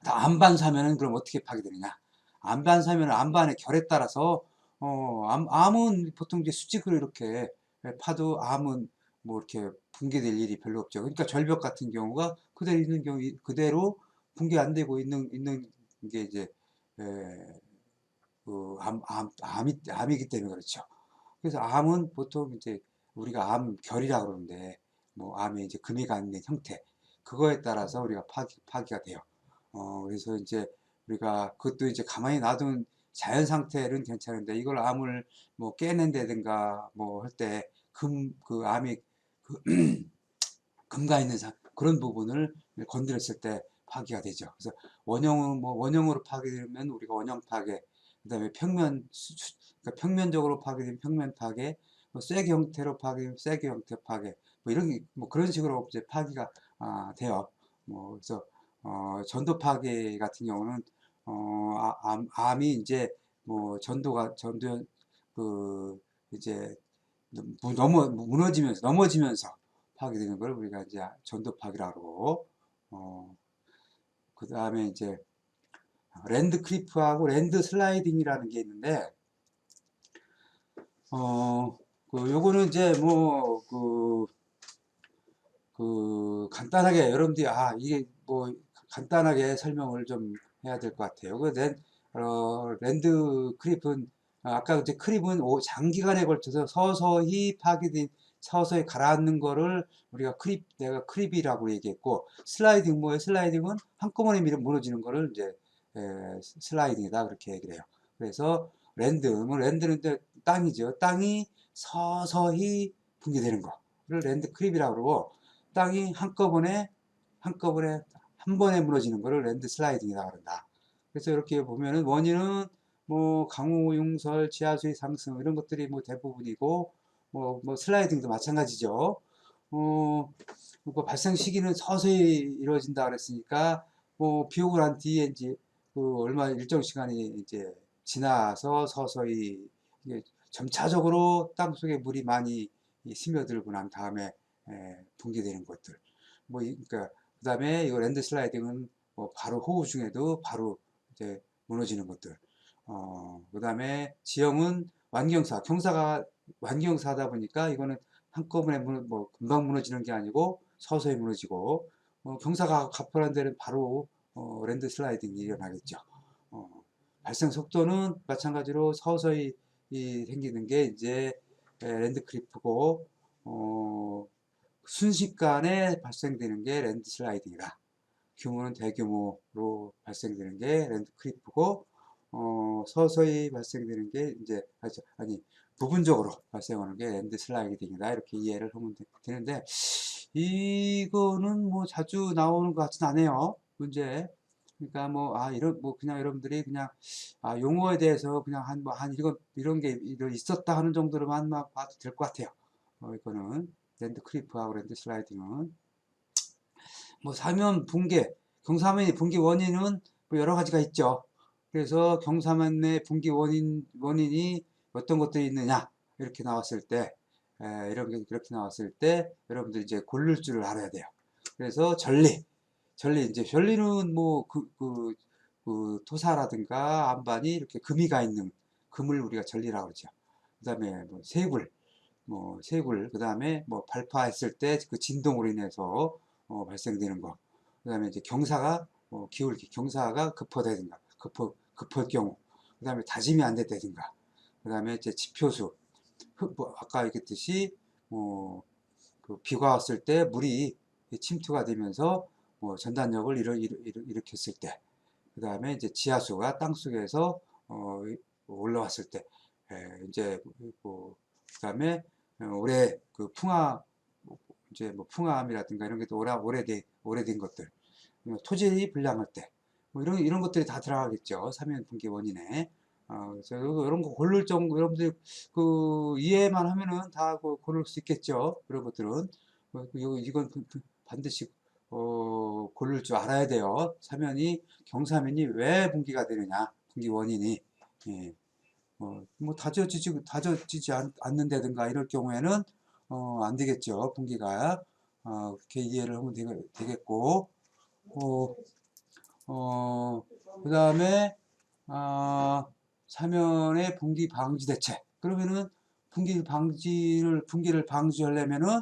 안반 사면은 그럼 어떻게 파괴되느냐? 안반 사면은 안반의 결에 따라서 암은 보통 이제 수직으로 이렇게 파도 암은 뭐 이렇게 붕괴될 일이 별로 없죠. 그러니까 절벽 같은 경우가 그대로 있는 경우 그대로 붕괴 안 되고 있는 게 이제 그 암이기 때문에 그렇죠. 그래서 암은 보통 이제 우리가 암결이라고 그러는데 뭐 암에 이제 금이 가 있는 형태 그거에 따라서 우리가 파기가 돼요. 그래서 이제 우리가 그것도 이제 가만히 놔둔 자연 상태는 괜찮은데 이걸 암을 뭐 깨낸다든가 뭐 할 때 그 암이 그 금가 있는 그런 부분을 건드렸을 때 파괴가 되죠. 그래서 원형으로 파괴되면 우리가 원형 파괴, 그다음에 그러니까 평면적으로 파괴되면 평면 파괴, 뭐 쐐기 형태로 파괴되면 쐐기 형태 파괴, 뭐 이런 뭐 그런 식으로 이제 파괴가 돼요. 뭐 그래서 전도 파괴 같은 경우는 암이 이제 뭐 전도 그 이제 넘어지면서 파괴되는 걸 우리가 이제 전도 파괴라고 그러고, 그 다음에 이제 랜드 크리프하고 랜드 슬라이딩이라는 게 있는데, 요거는 이제 간단하게 여러분들이 이게 뭐 간단하게 설명을 좀 해야 될 것 같아요. 랜드 크립은 아까 이제 크립은 장기간에 걸쳐서 서서히 가라앉는 거를 내가 크립이라고 얘기했고, 슬라이딩 뭐예요? 슬라이딩은 한꺼번에 무너지는 거를 이제 슬라이딩이다 그렇게 얘기를 해요. 그래서 랜드는 이제 땅이죠. 땅이 서서히 붕괴되는 거를 랜드 크립이라고 그러고, 땅이 한꺼번에 한 번에 무너지는 거를 랜드 슬라이딩이라고 그런다. 그래서 이렇게 보면은 원인은 뭐 강우 융설, 지하수의 상승 이런 것들이 뭐 대부분이고, 뭐 슬라이딩도 마찬가지죠. 뭐 발생 시기는 서서히 이루어진다 그랬으니까 뭐 비옥을 한 뒤에 이제 그 얼마 일정 시간이 이제 지나서 서서히 이게 점차적으로 땅속에 물이 많이 스며들고 난 다음에 붕괴되는 것들. 그러니까 그다음에 이거 랜드 슬라이딩은 뭐 바로 호우 중에도 바로 이제 무너지는 것들. 그다음에 지형은 경사가 완경사다 보니까 이거는 한꺼번에 뭐 금방 무너지는 게 아니고 서서히 무너지고, 경사가 가파른 데는 바로 랜드 슬라이딩이 일어나겠죠. 어, 발생 속도는 마찬가지로 서서히 생기는 게 이제 랜드 크리프고, 순식간에 발생되는 게 랜드 슬라이딩이다. 규모는 대규모로 발생되는 게 랜드 크리프고, 서서히 발생되는 게 이제 부분적으로 발생하는 게 랜드 슬라이딩이다 이렇게 이해를 하면 되는데, 이거는 뭐 자주 나오는 것 같진 않아요, 문제. 그러니까 그냥 여러분들이 그냥 용어에 대해서 그냥 이런 게 있었다 하는 정도로만 봐도 될 것 같아요. 이거는 랜드 크리프하고 랜드 슬라이딩은 뭐 사면 붕괴, 경사면의 붕괴 원인은 뭐 여러 가지가 있죠. 그래서 경사면의 붕괴 원인이 어떤 것들이 있느냐 이렇게 나왔을 때, 이런 게 그렇게 나왔을 때 여러분들이 이제 고를 줄을 알아야 돼요. 그래서 전리는 뭐 그 토사라든가 안반이 이렇게 금이 가 있는 금을 우리가 전리라고 그러죠. 그다음에 뭐 세굴, 그 다음에 뭐 발파했을 때 그 진동으로 인해서 발생되는 거. 그 다음에 이제 경사가 급하다든가, 급할 경우. 그 다음에 다짐이 안 됐다든가. 그 다음에 이제 지표수. 아까 얘기했듯이, 그 비가 왔을 때 물이 침투가 되면서 전단력을 일으켰을 때. 그 다음에 이제 지하수가 땅속에서 올라왔을 때. 이제 뭐 그다음에 올해 그 풍화 이제 뭐 풍화암이라든가 이런 게 또 오래된 것들, 토질이 불량할 때, 뭐 이런 것들이 다 들어가겠죠. 사면 분기 원인에. 그래서 이런 거 고를 정도, 여러분들 그 이해만 하면은 다 고를 수 있겠죠. 그런 것들은. 이건 반드시 고를 줄 알아야 돼요. 경사면이 왜 분기가 되느냐, 분기 원인이. 예. 뭐 다져지지 않는다든가 이럴 경우에는 안 되겠죠. 분기가. 그렇게 이해를 하면 되겠고, 어, 그 다음에 사면의 분기 방지 대책. 그러면은 분기를 방지하려면은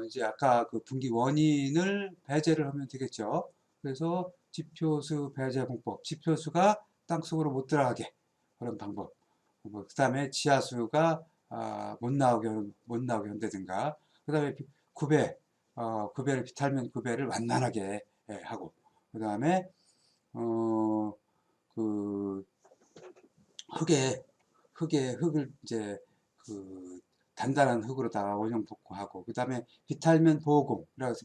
이제 아까 그 분기 원인을 배제를 하면 되겠죠. 그래서 지표수 배제 공법, 지표수가 땅속으로 못 들어가게 그런 방법. 그 다음에 지하수가 못 나오게 한다든가. 그 다음에 구배를 비탈면 구배를 완만하게 하고. 그 다음에 어, 그 흙을 이제 그 단단한 흙으로다가 원형 복구하고, 그 다음에 비탈면 보호공, 그래서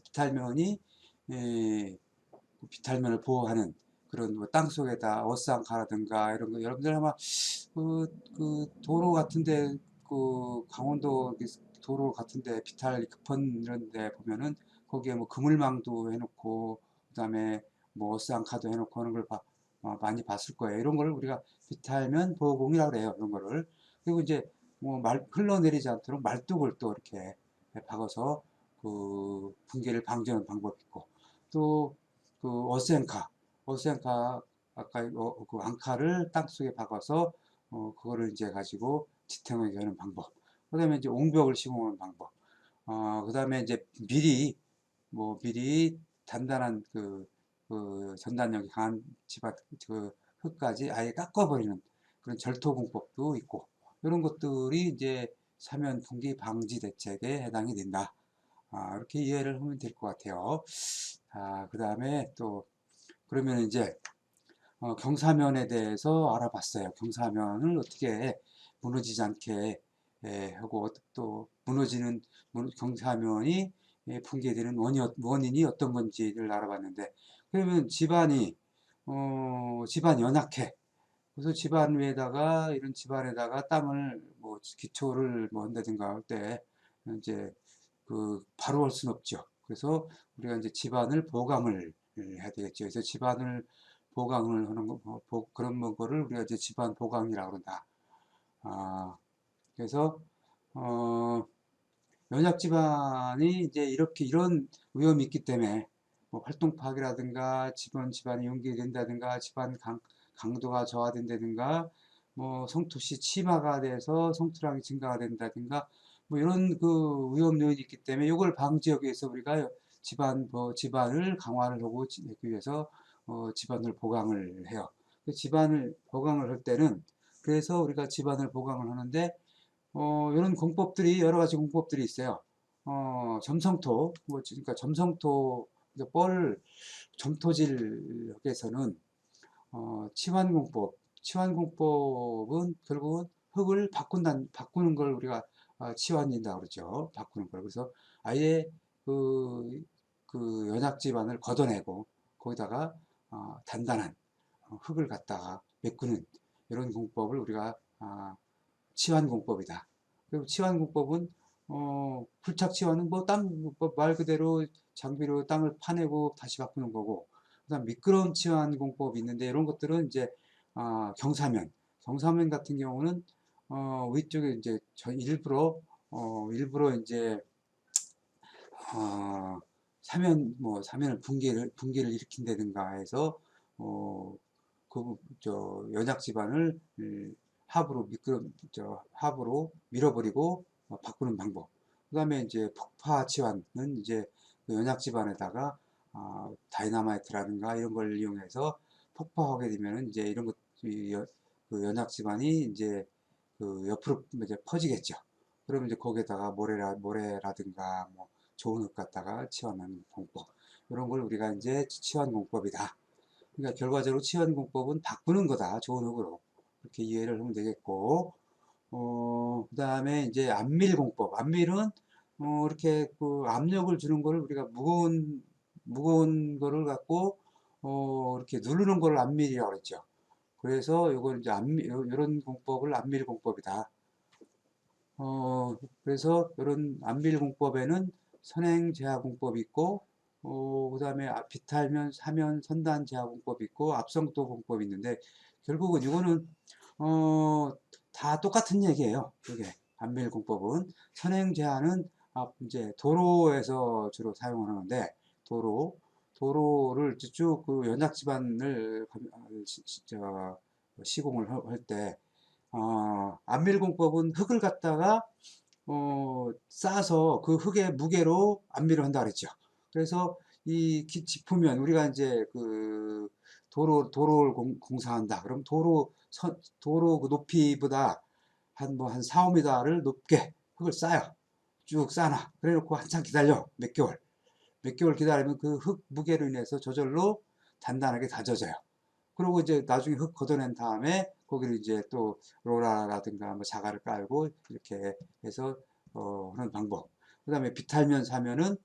비탈면을 보호하는 그런 뭐 땅속에다 어스안카라든가 이런 거, 여러분들 아마 그 도로 같은데, 그 강원도 도로 같은데 비탈 급한 이런 데 보면은 거기에 뭐 그물망도 해놓고, 그 다음에 뭐 어스안카도 해놓고 하는 걸 많이 봤을 거예요. 이런 거를 우리가 비탈면 보호공이라고 그래요. 이런 거를. 그리고 이제 뭐 흘러내리지 않도록 말뚝을 또 이렇게 박아서 그 붕괴를 방지하는 방법이 있고, 또 그 어스앤카 아까 그 앙카를 땅속에 박아서 그거를 이제 가지고 지탱하게 하는 방법. 그다음에 이제 옹벽을 시공하는 방법. 그다음에 이제 미리 단단한 그 전단력이 강한 그 흙까지 아예 깎아버리는 그런 절토공법도 있고, 이런 것들이 이제 사면 분기 방지 대책에 해당이 된다. 이렇게 이해를 하면 될 것 같아요. 그 다음에 또 그러면 이제 경사면에 대해서 알아봤어요. 경사면을 어떻게 무너지지 않게 하고, 또 경사면이 붕괴되는 원인이 어떤 건지를 알아봤는데, 그러면 집안이 연약해. 그래서 이런 집안에다가 땅을 뭐 기초를 뭐 한다든가 할 때 이제 바로 할 수는 없죠. 그래서 우리가 이제 집안을 보강을 해야 되겠죠. 그래서 집안을 보강을 하는 그런 거를 우리가 이제 집안 보강이라고 그런다. 그래서 어, 연약 집안이 이제 이런 위험이 있기 때문에 뭐 활동 파괴라든가 집안이 붕괴된다든가 집안 강도가 저하된다든가, 뭐 성토시 침하가 돼서 성토량이 증가가 된다든가, 뭐 이런 그 위험 요인이 있기 때문에 이걸 방지하기 위해서 우리가 집안을 강화를 하고 하기 위해서 집안을 보강을 해요. 집안을 보강을 할 때는, 그래서 우리가 집안을 보강을 하는데 이런 여러 가지 공법들이 있어요. 그러니까 점토질에서는 치환공법은 결국은 흙을 바꾸는 걸 우리가 치환이라고 그러죠. 바꾸는 걸. 그래서 아예 그 연약 지반을 걷어내고 거기다가 단단한 흙을 갖다가 메꾸는 이런 공법을 우리가 치환공법이다. 그리고 치환공법은 풀착치환은 말 그대로 장비로 땅을 파내고 다시 바꾸는 거고, 그다음 미끄러운 치환공법이 있는데, 이런 것들은 이제 경사면 같은 경우는 위쪽에 이제 일부러 이제 사면을 붕괴를 일으킨다든가 해서 연약 지반을 합으로 밀어버리고 바꾸는 방법. 그 다음에 이제 폭파 치환은 이제 그 연약 지반에다가 다이나마이트라든가 이런 걸 이용해서 폭파하게 되면은 이제 그 연약 지반이 이제 그 옆으로 이제 퍼지겠죠. 그러면 이제 거기에다가 모래라든가 뭐 좋은 흙 갖다가 치환하는 공법. 이런 걸 우리가 이제 치환 공법이다. 그러니까 결과적으로 치환 공법은 바꾸는 거다. 좋은 흙으로. 그렇게 이해를 하면 되겠고, 그 다음에 이제 안밀공법. 안밀은, 이렇게 그 압력을 주는 거를 우리가 무거운 거를 갖고, 이렇게 누르는 걸 안밀이라고 그랬죠. 그래서 이걸 이제 이런 공법을 안밀공법이다. 그래서 이런 안밀공법에는 선행제하공법이 있고, 그 다음에 비탈면, 사면, 선단제하공법이 있고, 압성도공법이 있는데, 결국은 이거는, 다 똑같은 얘기예요. 이게 안밀공법은. 선행제하는 이제 도로에서 주로 사용을 하는데, 도로를 쭉 그 연약지반을 시공을 할 때, 안밀공법은 흙을 갖다가 싸서 그 흙의 무게로 안밀을 한다 그랬죠. 그래서 이 짚으면 우리가 이제 그 도로를 공사한다. 그럼 도로 그 높이보다 한 4, 5m를 높게 흙을 쌓아요. 쭉 쌓아놔. 그래 놓고 한참 기다려. 몇 개월. 몇 개월 기다리면 그 흙 무게로 인해서 저절로 단단하게 다져져요. 그리고 이제 나중에 흙 걷어낸 다음에 거기를 이제 또 로라라든가 뭐 자갈을 깔고 이렇게 해서 하는 방법. 그 다음에 비탈면 사면은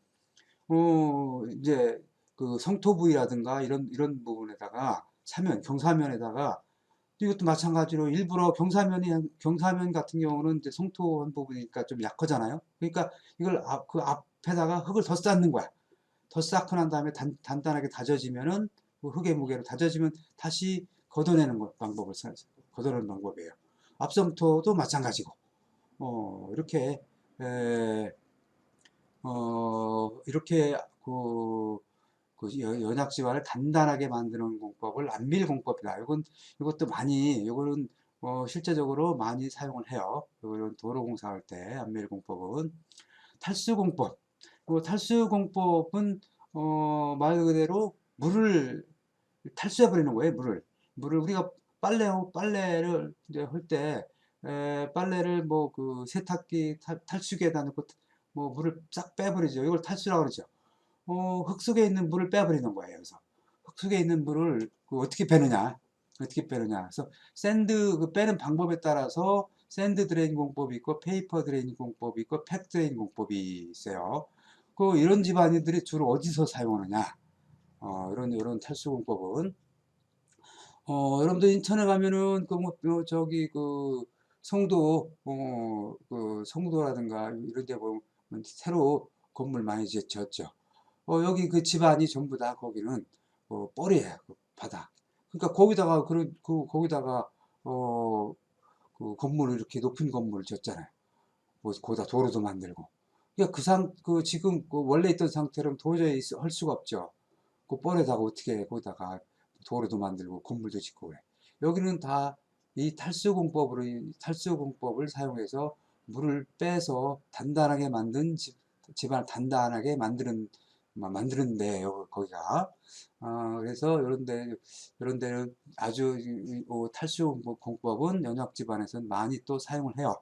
이제 그 성토 부위라든가 이런 부분에다가 경사면에다가 이것도 마찬가지로 일부러 경사면 같은 경우는 이제 성토한 부분이니까 좀 약하잖아요. 그러니까 이걸 그 앞에다가 흙을 더 쌓는 거야. 더 쌓고 난 다음에 단단하게 다져지면은 그 흙의 무게로 다져지면 다시 걷어내는 방법이에요. 압성토도 마찬가지고, 이렇게, 이렇게 연약지발을 단단하게 만드는 공법을 안밀공법이다. 이것도 이거는 실제적으로 많이 사용을 해요. 이거는 도로공사할 때 안밀공법은 탈수공법. 탈수공법은 말 그대로 물을 탈수해 버리는 거예요. 물을 우리가 빨래를 이제 할 때 빨래를 뭐 그 세탁기 탈수기에다 넣고 뭐 물을 싹 빼버리죠. 이걸 탈수라고 그러죠. 흙 속에 있는 물을 빼버리는 거예요. 그래서 흙 속에 있는 물을 어떻게 빼느냐? 어떻게 빼느냐? 그래서 샌드 그 빼는 방법에 따라서 샌드 드레인 공법이 있고 페이퍼 드레인 공법이 있고 팩 드레인 공법이 있어요. 이런 집안들이 주로 어디서 사용하느냐? 이런 탈수 공법은 여러분들 인천에 가면은 저기 그 성도라든가 이런 데 보면 새로 건물 많이 지었죠. 여기 그 집안이 전부 다 거기는 뻘이에요. 그 바다. 그러니까 거기다가 그 건물을 이렇게 높은 건물을 지었잖아요. 뭐 거기다 도로도 만들고. 그러니까 지금 원래 있던 상태로 도저히 할 수가 없죠. 그 뻘에다가 어떻게 거기다가 도로도 만들고 건물도 짓고 그래. 여기는 다 이 탈수공법을 사용해서 물을 빼서 단단하게 집안을 단단하게 만드는 데요, 거기가. 그래서 이런 데는 아주 탈수공법은 연약 집안에서는 많이 또 사용을 해요.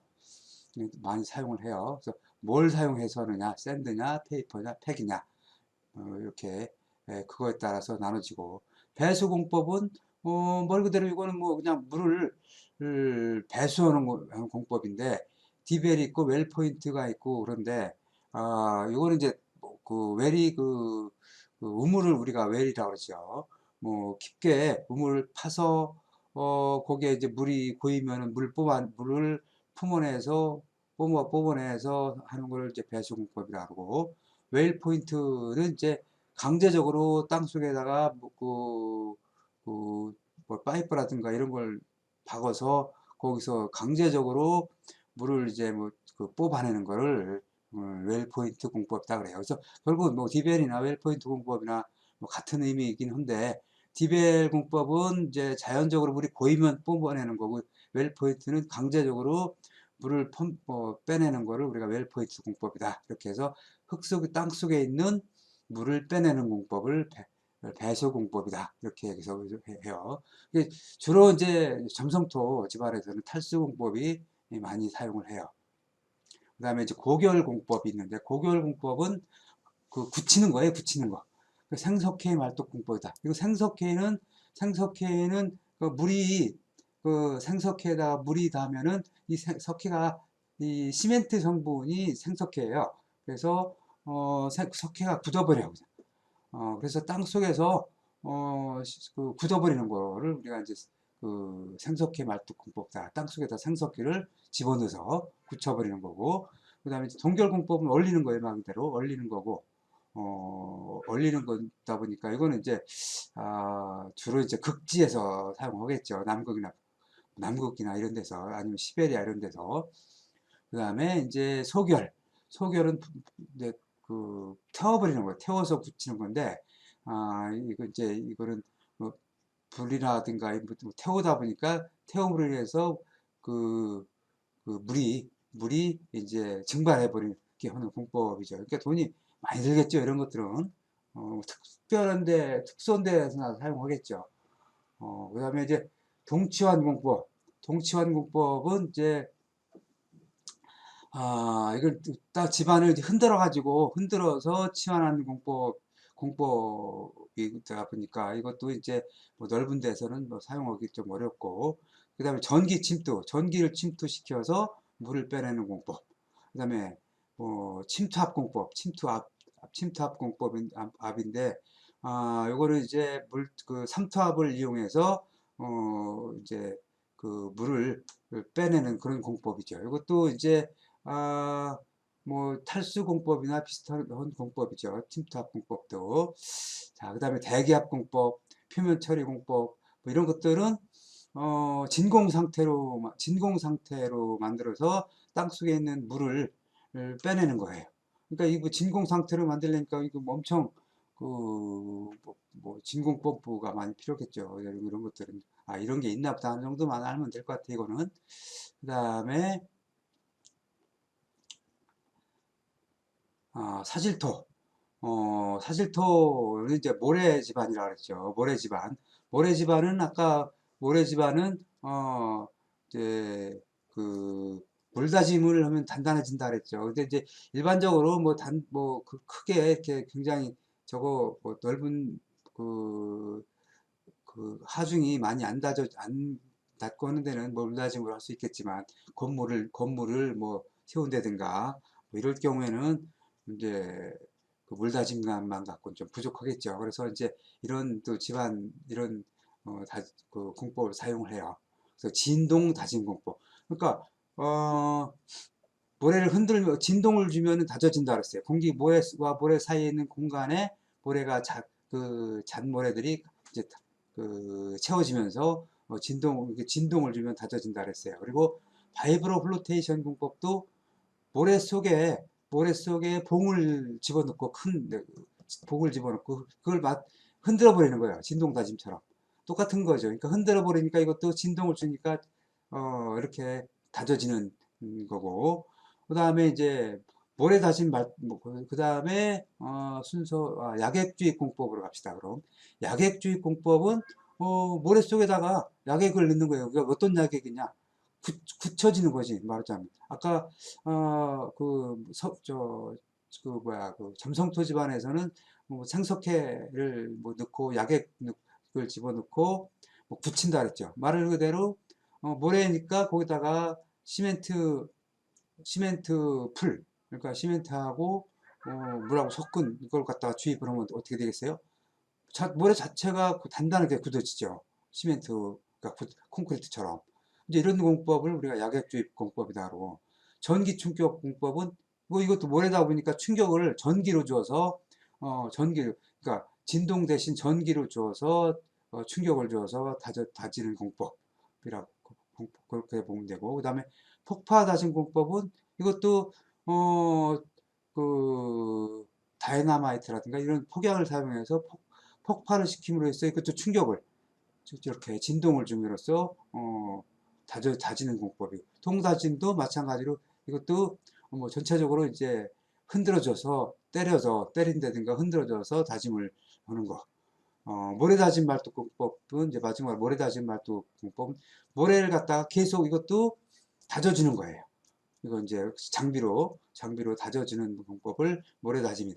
많이 사용을 해요. 그래서 뭘 사용해서 하느냐, 샌드냐, 페이퍼냐, 팩이냐, 이렇게 그거에 따라서 나눠지고, 배수공법은 말 그대로 이거는 뭐 그냥 물을 배수하는 공법인데, 디벨이 있고 웰 포인트가 있고 그런데 이거는 이제 그 웰이 우물을 우리가 웰이라고 그러죠. 뭐 깊게 우물을 파서 거기에 이제 물이 고이면은 물을 뽑아내서 하는 걸 이제 배수공법이라고 하고, 웰 포인트는 이제 강제적으로 땅 속에다가 뭐 파이프라든가 이런 걸 박아서 거기서 강제적으로 물을 이제 뽑아내는 거를 웰 포인트 공법이다 그래요. 그래서 결국 뭐 디벨이나 웰 포인트 공법이나 뭐 같은 의미이긴 한데, 디벨 공법은 이제 자연적으로 물이 고이면 뽑아내는 거고, 웰 포인트는 강제적으로 물을 빼내는 거를 우리가 웰 포인트 공법이다. 이렇게 해서 땅 속에 있는 물을 빼내는 공법을 배수 공법이다. 이렇게 해서 해요. 주로 이제 점성토 집안에서는 탈수 공법이 많이 사용을 해요. 그 다음에 이제 고결 공법이 있는데, 고결 공법은 굳히는 거예요. 굳히는 거. 생석회 말뚝 공법이다. 그리고 생석회는 물이 그 생석회에다가 물이 닿으면은 이 석회가 이 시멘트 성분이 생석회예요. 그래서 석회가 굳어버려요. 그래서 땅 속에서 그 굳어버리는 거를 우리가 이제 그 생석회 말뚝공법다. 땅 속에다 생석회를 집어넣어서 굳혀버리는 거고, 그 다음에 동결공법은 얼리는 거예요. 말 그대로 얼리는 거고, 얼리는 거다 보니까 이거는 이제 주로 이제 극지에서 사용하겠죠. 남극이나 이런 데서, 아니면 시베리아 이런 데서. 그 다음에 이제 소결은 이제 그 태워버리는 거예요. 태워서 붙이는 건데, 이거 이제 이거는 뭐 불이라든가 뭐 태우다 보니까 태움으로 인해서 그, 그 물이 이제 증발해버리게 하는 공법이죠. 그러니까 돈이 많이 들겠죠. 이런 것들은 특수한 데서 사용하겠죠. 그 다음에 이제 동치환공법은 이제 이걸 딱 집안을 흔들어서 치환하는 공법이다 보니까 이것도 이제 뭐 넓은 데서는 뭐 사용하기 좀 어렵고, 그 다음에 전기를 침투시켜서 물을 빼내는 공법, 그 다음에 뭐 침투압 공법인데, 요거는 이제 그 삼투압을 이용해서, 이제 그 물을 빼내는 그런 공법이죠. 이것도 이제 아, 뭐 탈수공법이나 비슷한 공법이죠. 침투압 공법도. 자, 그다음에 대기압 공법, 표면 처리 공법, 뭐 이런 것들은 진공 상태로 만들어서 땅 속에 있는 물을 빼내는 거예요. 그러니까 이거 진공 상태로 만들려니까 이거 뭐 엄청 뭐 진공펌프가 많이 필요겠죠. 이런 것들은 이런 게 있나 보다 하는 정도만 알면 될 것 같아요. 이거는. 그다음에 사질토. 사질토는 이제 모래지반이라고 그랬죠. 모래지반은 아까 모래지반은 이제 그 물다짐을 하면 단단해진다 그랬죠. 근데 이제 일반적으로 크게 이렇게 굉장히 저거 뭐 넓은 그, 그 하중이 많이 안 닿고 하는 데는 뭐 물다짐으로 할 수 있겠지만, 건물을 뭐 세운다든가 뭐 이럴 경우에는 이제 그 물다짐만 갖고는 좀 부족하겠죠. 그래서 이제 이런 또 집안 이런 그 공법을 사용을 해요. 그래서 진동 다짐 공법. 그러니까 모래를 흔들며 진동을 주면은 다져진다 그랬어요. 모래와 모래 사이에 있는 공간에 모래가 잔모래들이 이제 채워지면서 진동을 주면 다져진다 그랬어요. 그리고 바이브로 플로테이션 공법도 모래 속에 큰 봉을 집어넣고 그걸 흔들어 버리는 거예요. 진동 다짐처럼 똑같은 거죠. 그러니까 흔들어 버리니까 이것도 진동을 주니까 이렇게 다져지는 거고, 그 다음에 이제 모래 다짐 그 다음에 순서 약액주입 공법으로 갑시다. 그럼 약액주입 공법은 모래 속에다가 약액을 넣는 거예요. 그러니까 어떤 약액이냐? 굳혀지는 거지, 말하자면. 아까 그 점성토 집안에서는 뭐 생석회를 뭐 넣고 약액을 집어넣고 뭐 굳힌다 그랬죠. 말 그대로 모래니까 거기다가 시멘트 풀, 그러니까 시멘트하고 물하고 섞은 이걸 갖다가 주입을 하면 어떻게 되겠어요? 모래 자체가 단단하게 굳어지죠. 시멘트가 콘크리트처럼. 이제 이런 공법을 우리가 약액주입 공법이다 그러고, 전기 충격 공법은 뭐 이것도 모래다 보니까 충격을 전기로 주어서 그러니까 진동 대신 전기로 주어서 충격을 주어서 다지는 공법이라고 그렇게 보면 되고, 그다음에 폭파 다진 공법은 이것도 그 다이나마이트라든가 이런 폭약을 사용해서 폭발을 시킴으로 해서 이것도 충격을 이렇게 진동을 줌으로써 다지는 공법이. 통다짐도 마찬가지로 이것도 뭐 전체적으로 이제 때린다든가 흔들어줘서 다짐을 하는 거. 모래다짐 말뚝공법은 이제 마지막으로 모래다짐 말뚝공법은 모래를 갖다가 계속 이것도 다져주는 거예요. 이거 이제 장비로 다져주는 공법을 모래다짐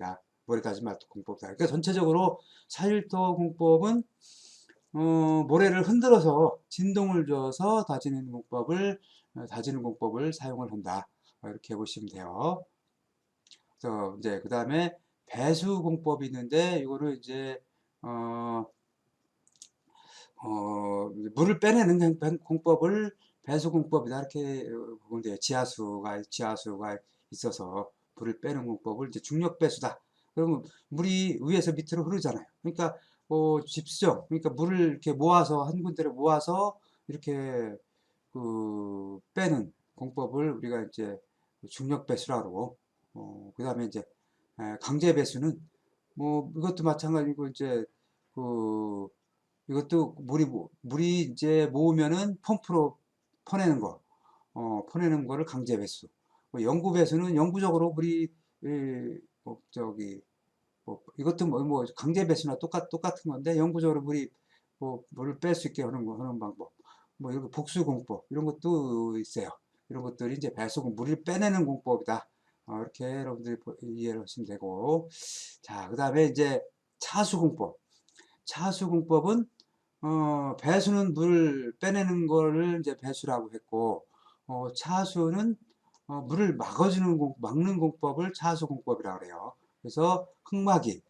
말뚝공법이다. 그러니까 전체적으로 사일토 공법은 모래를 흔들어서 진동을 줘서 다지는 공법을 사용을 한다. 이렇게 보시면 돼요. 그래서 이제 그 다음에 배수공법이 있는데 이거를 이제 어, 물을 빼내는 공법을 배수공법이다 이렇게 보면 돼요. 지하수가 있어서 물을 빼는 공법을 이제 중력배수다. 그러면 물이 위에서 밑으로 흐르잖아요. 그러니까 집수정, 그러니까 물을 이렇게 모아서 한 군데로 모아서 이렇게 빼는 공법을 우리가 이제 중력배수라고. 그다음에 이제 강제배수는 뭐 이것도 마찬가지고 이제 그 이것도 물이 이제 모으면은 펌프로 퍼내는 거, 퍼내는 거를 강제 배수. 뭐 영구 배수는 영구적으로 물이 저기 이것도 뭐 강제 배수나 똑같은 건데 영구적으로 물을 뺄 수 있게 하는 방법. 뭐 이런 복수 공법 이런 것도 있어요. 이런 것들이 이제 물을 빼내는 공법이다. 이렇게 여러분들이 이해를 하시면 되고, 자, 그 다음에 이제 차수 공법. 차수 공법은 배수는 물 빼내는 거를 이제 배수라고 했고, 차수는 물을 막는 공법을 차수 공법이라고 그래요. 그래서 흙막이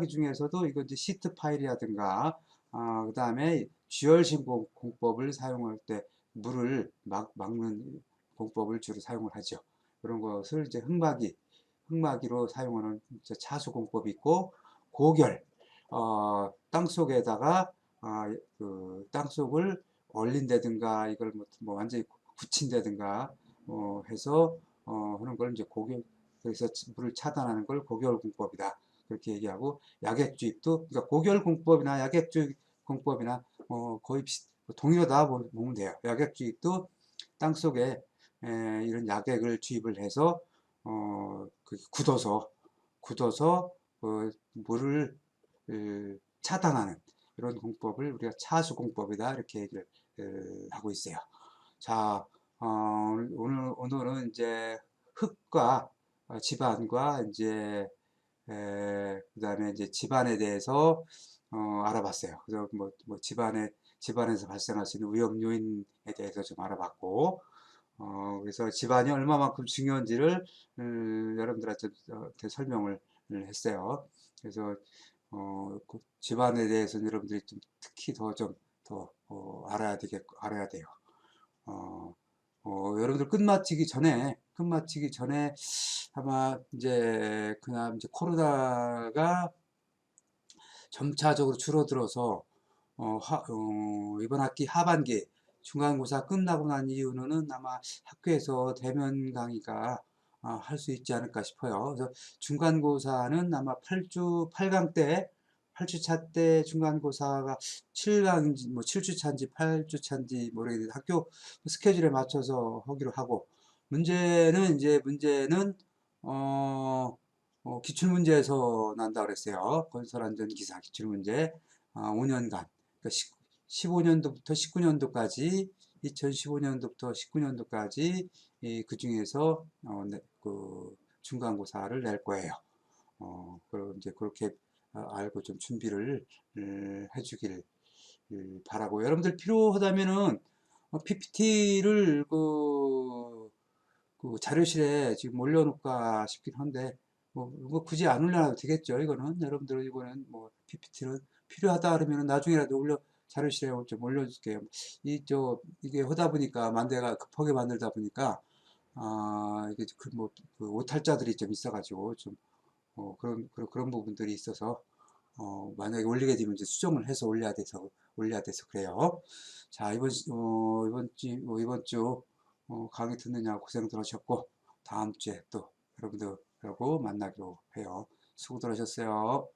중에서도 이거 이제 시트 파일이라든가, 그 다음에 쥐얼식 공법을 사용할 때 물을 막는 공법을 주로 사용을 하죠. 그런 것을 이제 흙막이로 사용하는 차수 공법이 있고, 고결, 땅 속에다가 땅속을 얼린다든가 이걸 뭐 완전히 굳힌다든가 해서 하는 걸 이제 그래서 물을 차단하는 걸 고결공법이다 그렇게 얘기하고, 약액주입도 그러니까 고결공법이나 약액주입공법이나 거의 동일하다 보면 돼요. 약액주입도 땅속에 이런 약액을 주입을 해서 굳어서 물을 차단하는 이런 공법을 우리가 차수공법이다 이렇게 얘기를 하고 있어요. 자, 오늘은 이제 흙과 지반과 이제 그다음에 이제 집안에 대해서 알아봤어요. 그래서 뭐 집안에서 발생할 수 있는 위험 요인에 대해서 좀 알아봤고, 그래서 집안이 얼마만큼 중요한지를 여러분들한테 설명을 했어요. 그래서 그 집안에 대해서는 여러분들이 좀 특히 더 알아야 돼요. 어, 여러분들 끝마치기 전에 아마 이제 그냥 이제 코로나가 점차적으로 줄어들어서 이번 학기 하반기 중간고사 끝나고 난 이후로는 아마 학교에서 대면 강의가 할 수 있지 않을까 싶어요. 그래서 중간고사는 아마 8강 때 8주차 때 중간고사가 7강인지 뭐 7주차인지 8주차인지 모르겠는데 학교 스케줄에 맞춰서 하기로 하고, 문제는 기출문제에서 난다 그랬어요. 건설안전기사 기출문제 5년간, 그러니까 15년도부터 19년도까지 2015년도부터 19년도까지 그 중에서 그 중간고사를 낼 거예요. 그럼 이제 그렇게 알고 좀 준비를 해주길 바라고, 여러분들 필요하다면은 PPT를 그 자료실에 지금 올려놓을까 싶긴 한데, 뭐 굳이 안 올려놔도 되겠죠. 이거는 여러분들 이거는 뭐 PPT는 필요하다 그러면 나중에라도 자료실에 좀 올려줄게요. 이게 하다 보니까 만대가 급하게 만들다 보니까 이게 그 오탈자들이 좀 있어가지고 좀 그런 부분들이 있어서 만약에 올리게 되면 이제 수정을 해서 올려야 돼서 그래요. 자, 이번 주 강의 듣느냐 고생들 하셨고, 다음 주에 또 여러분들하고 만나기로 해요. 수고들 하셨어요.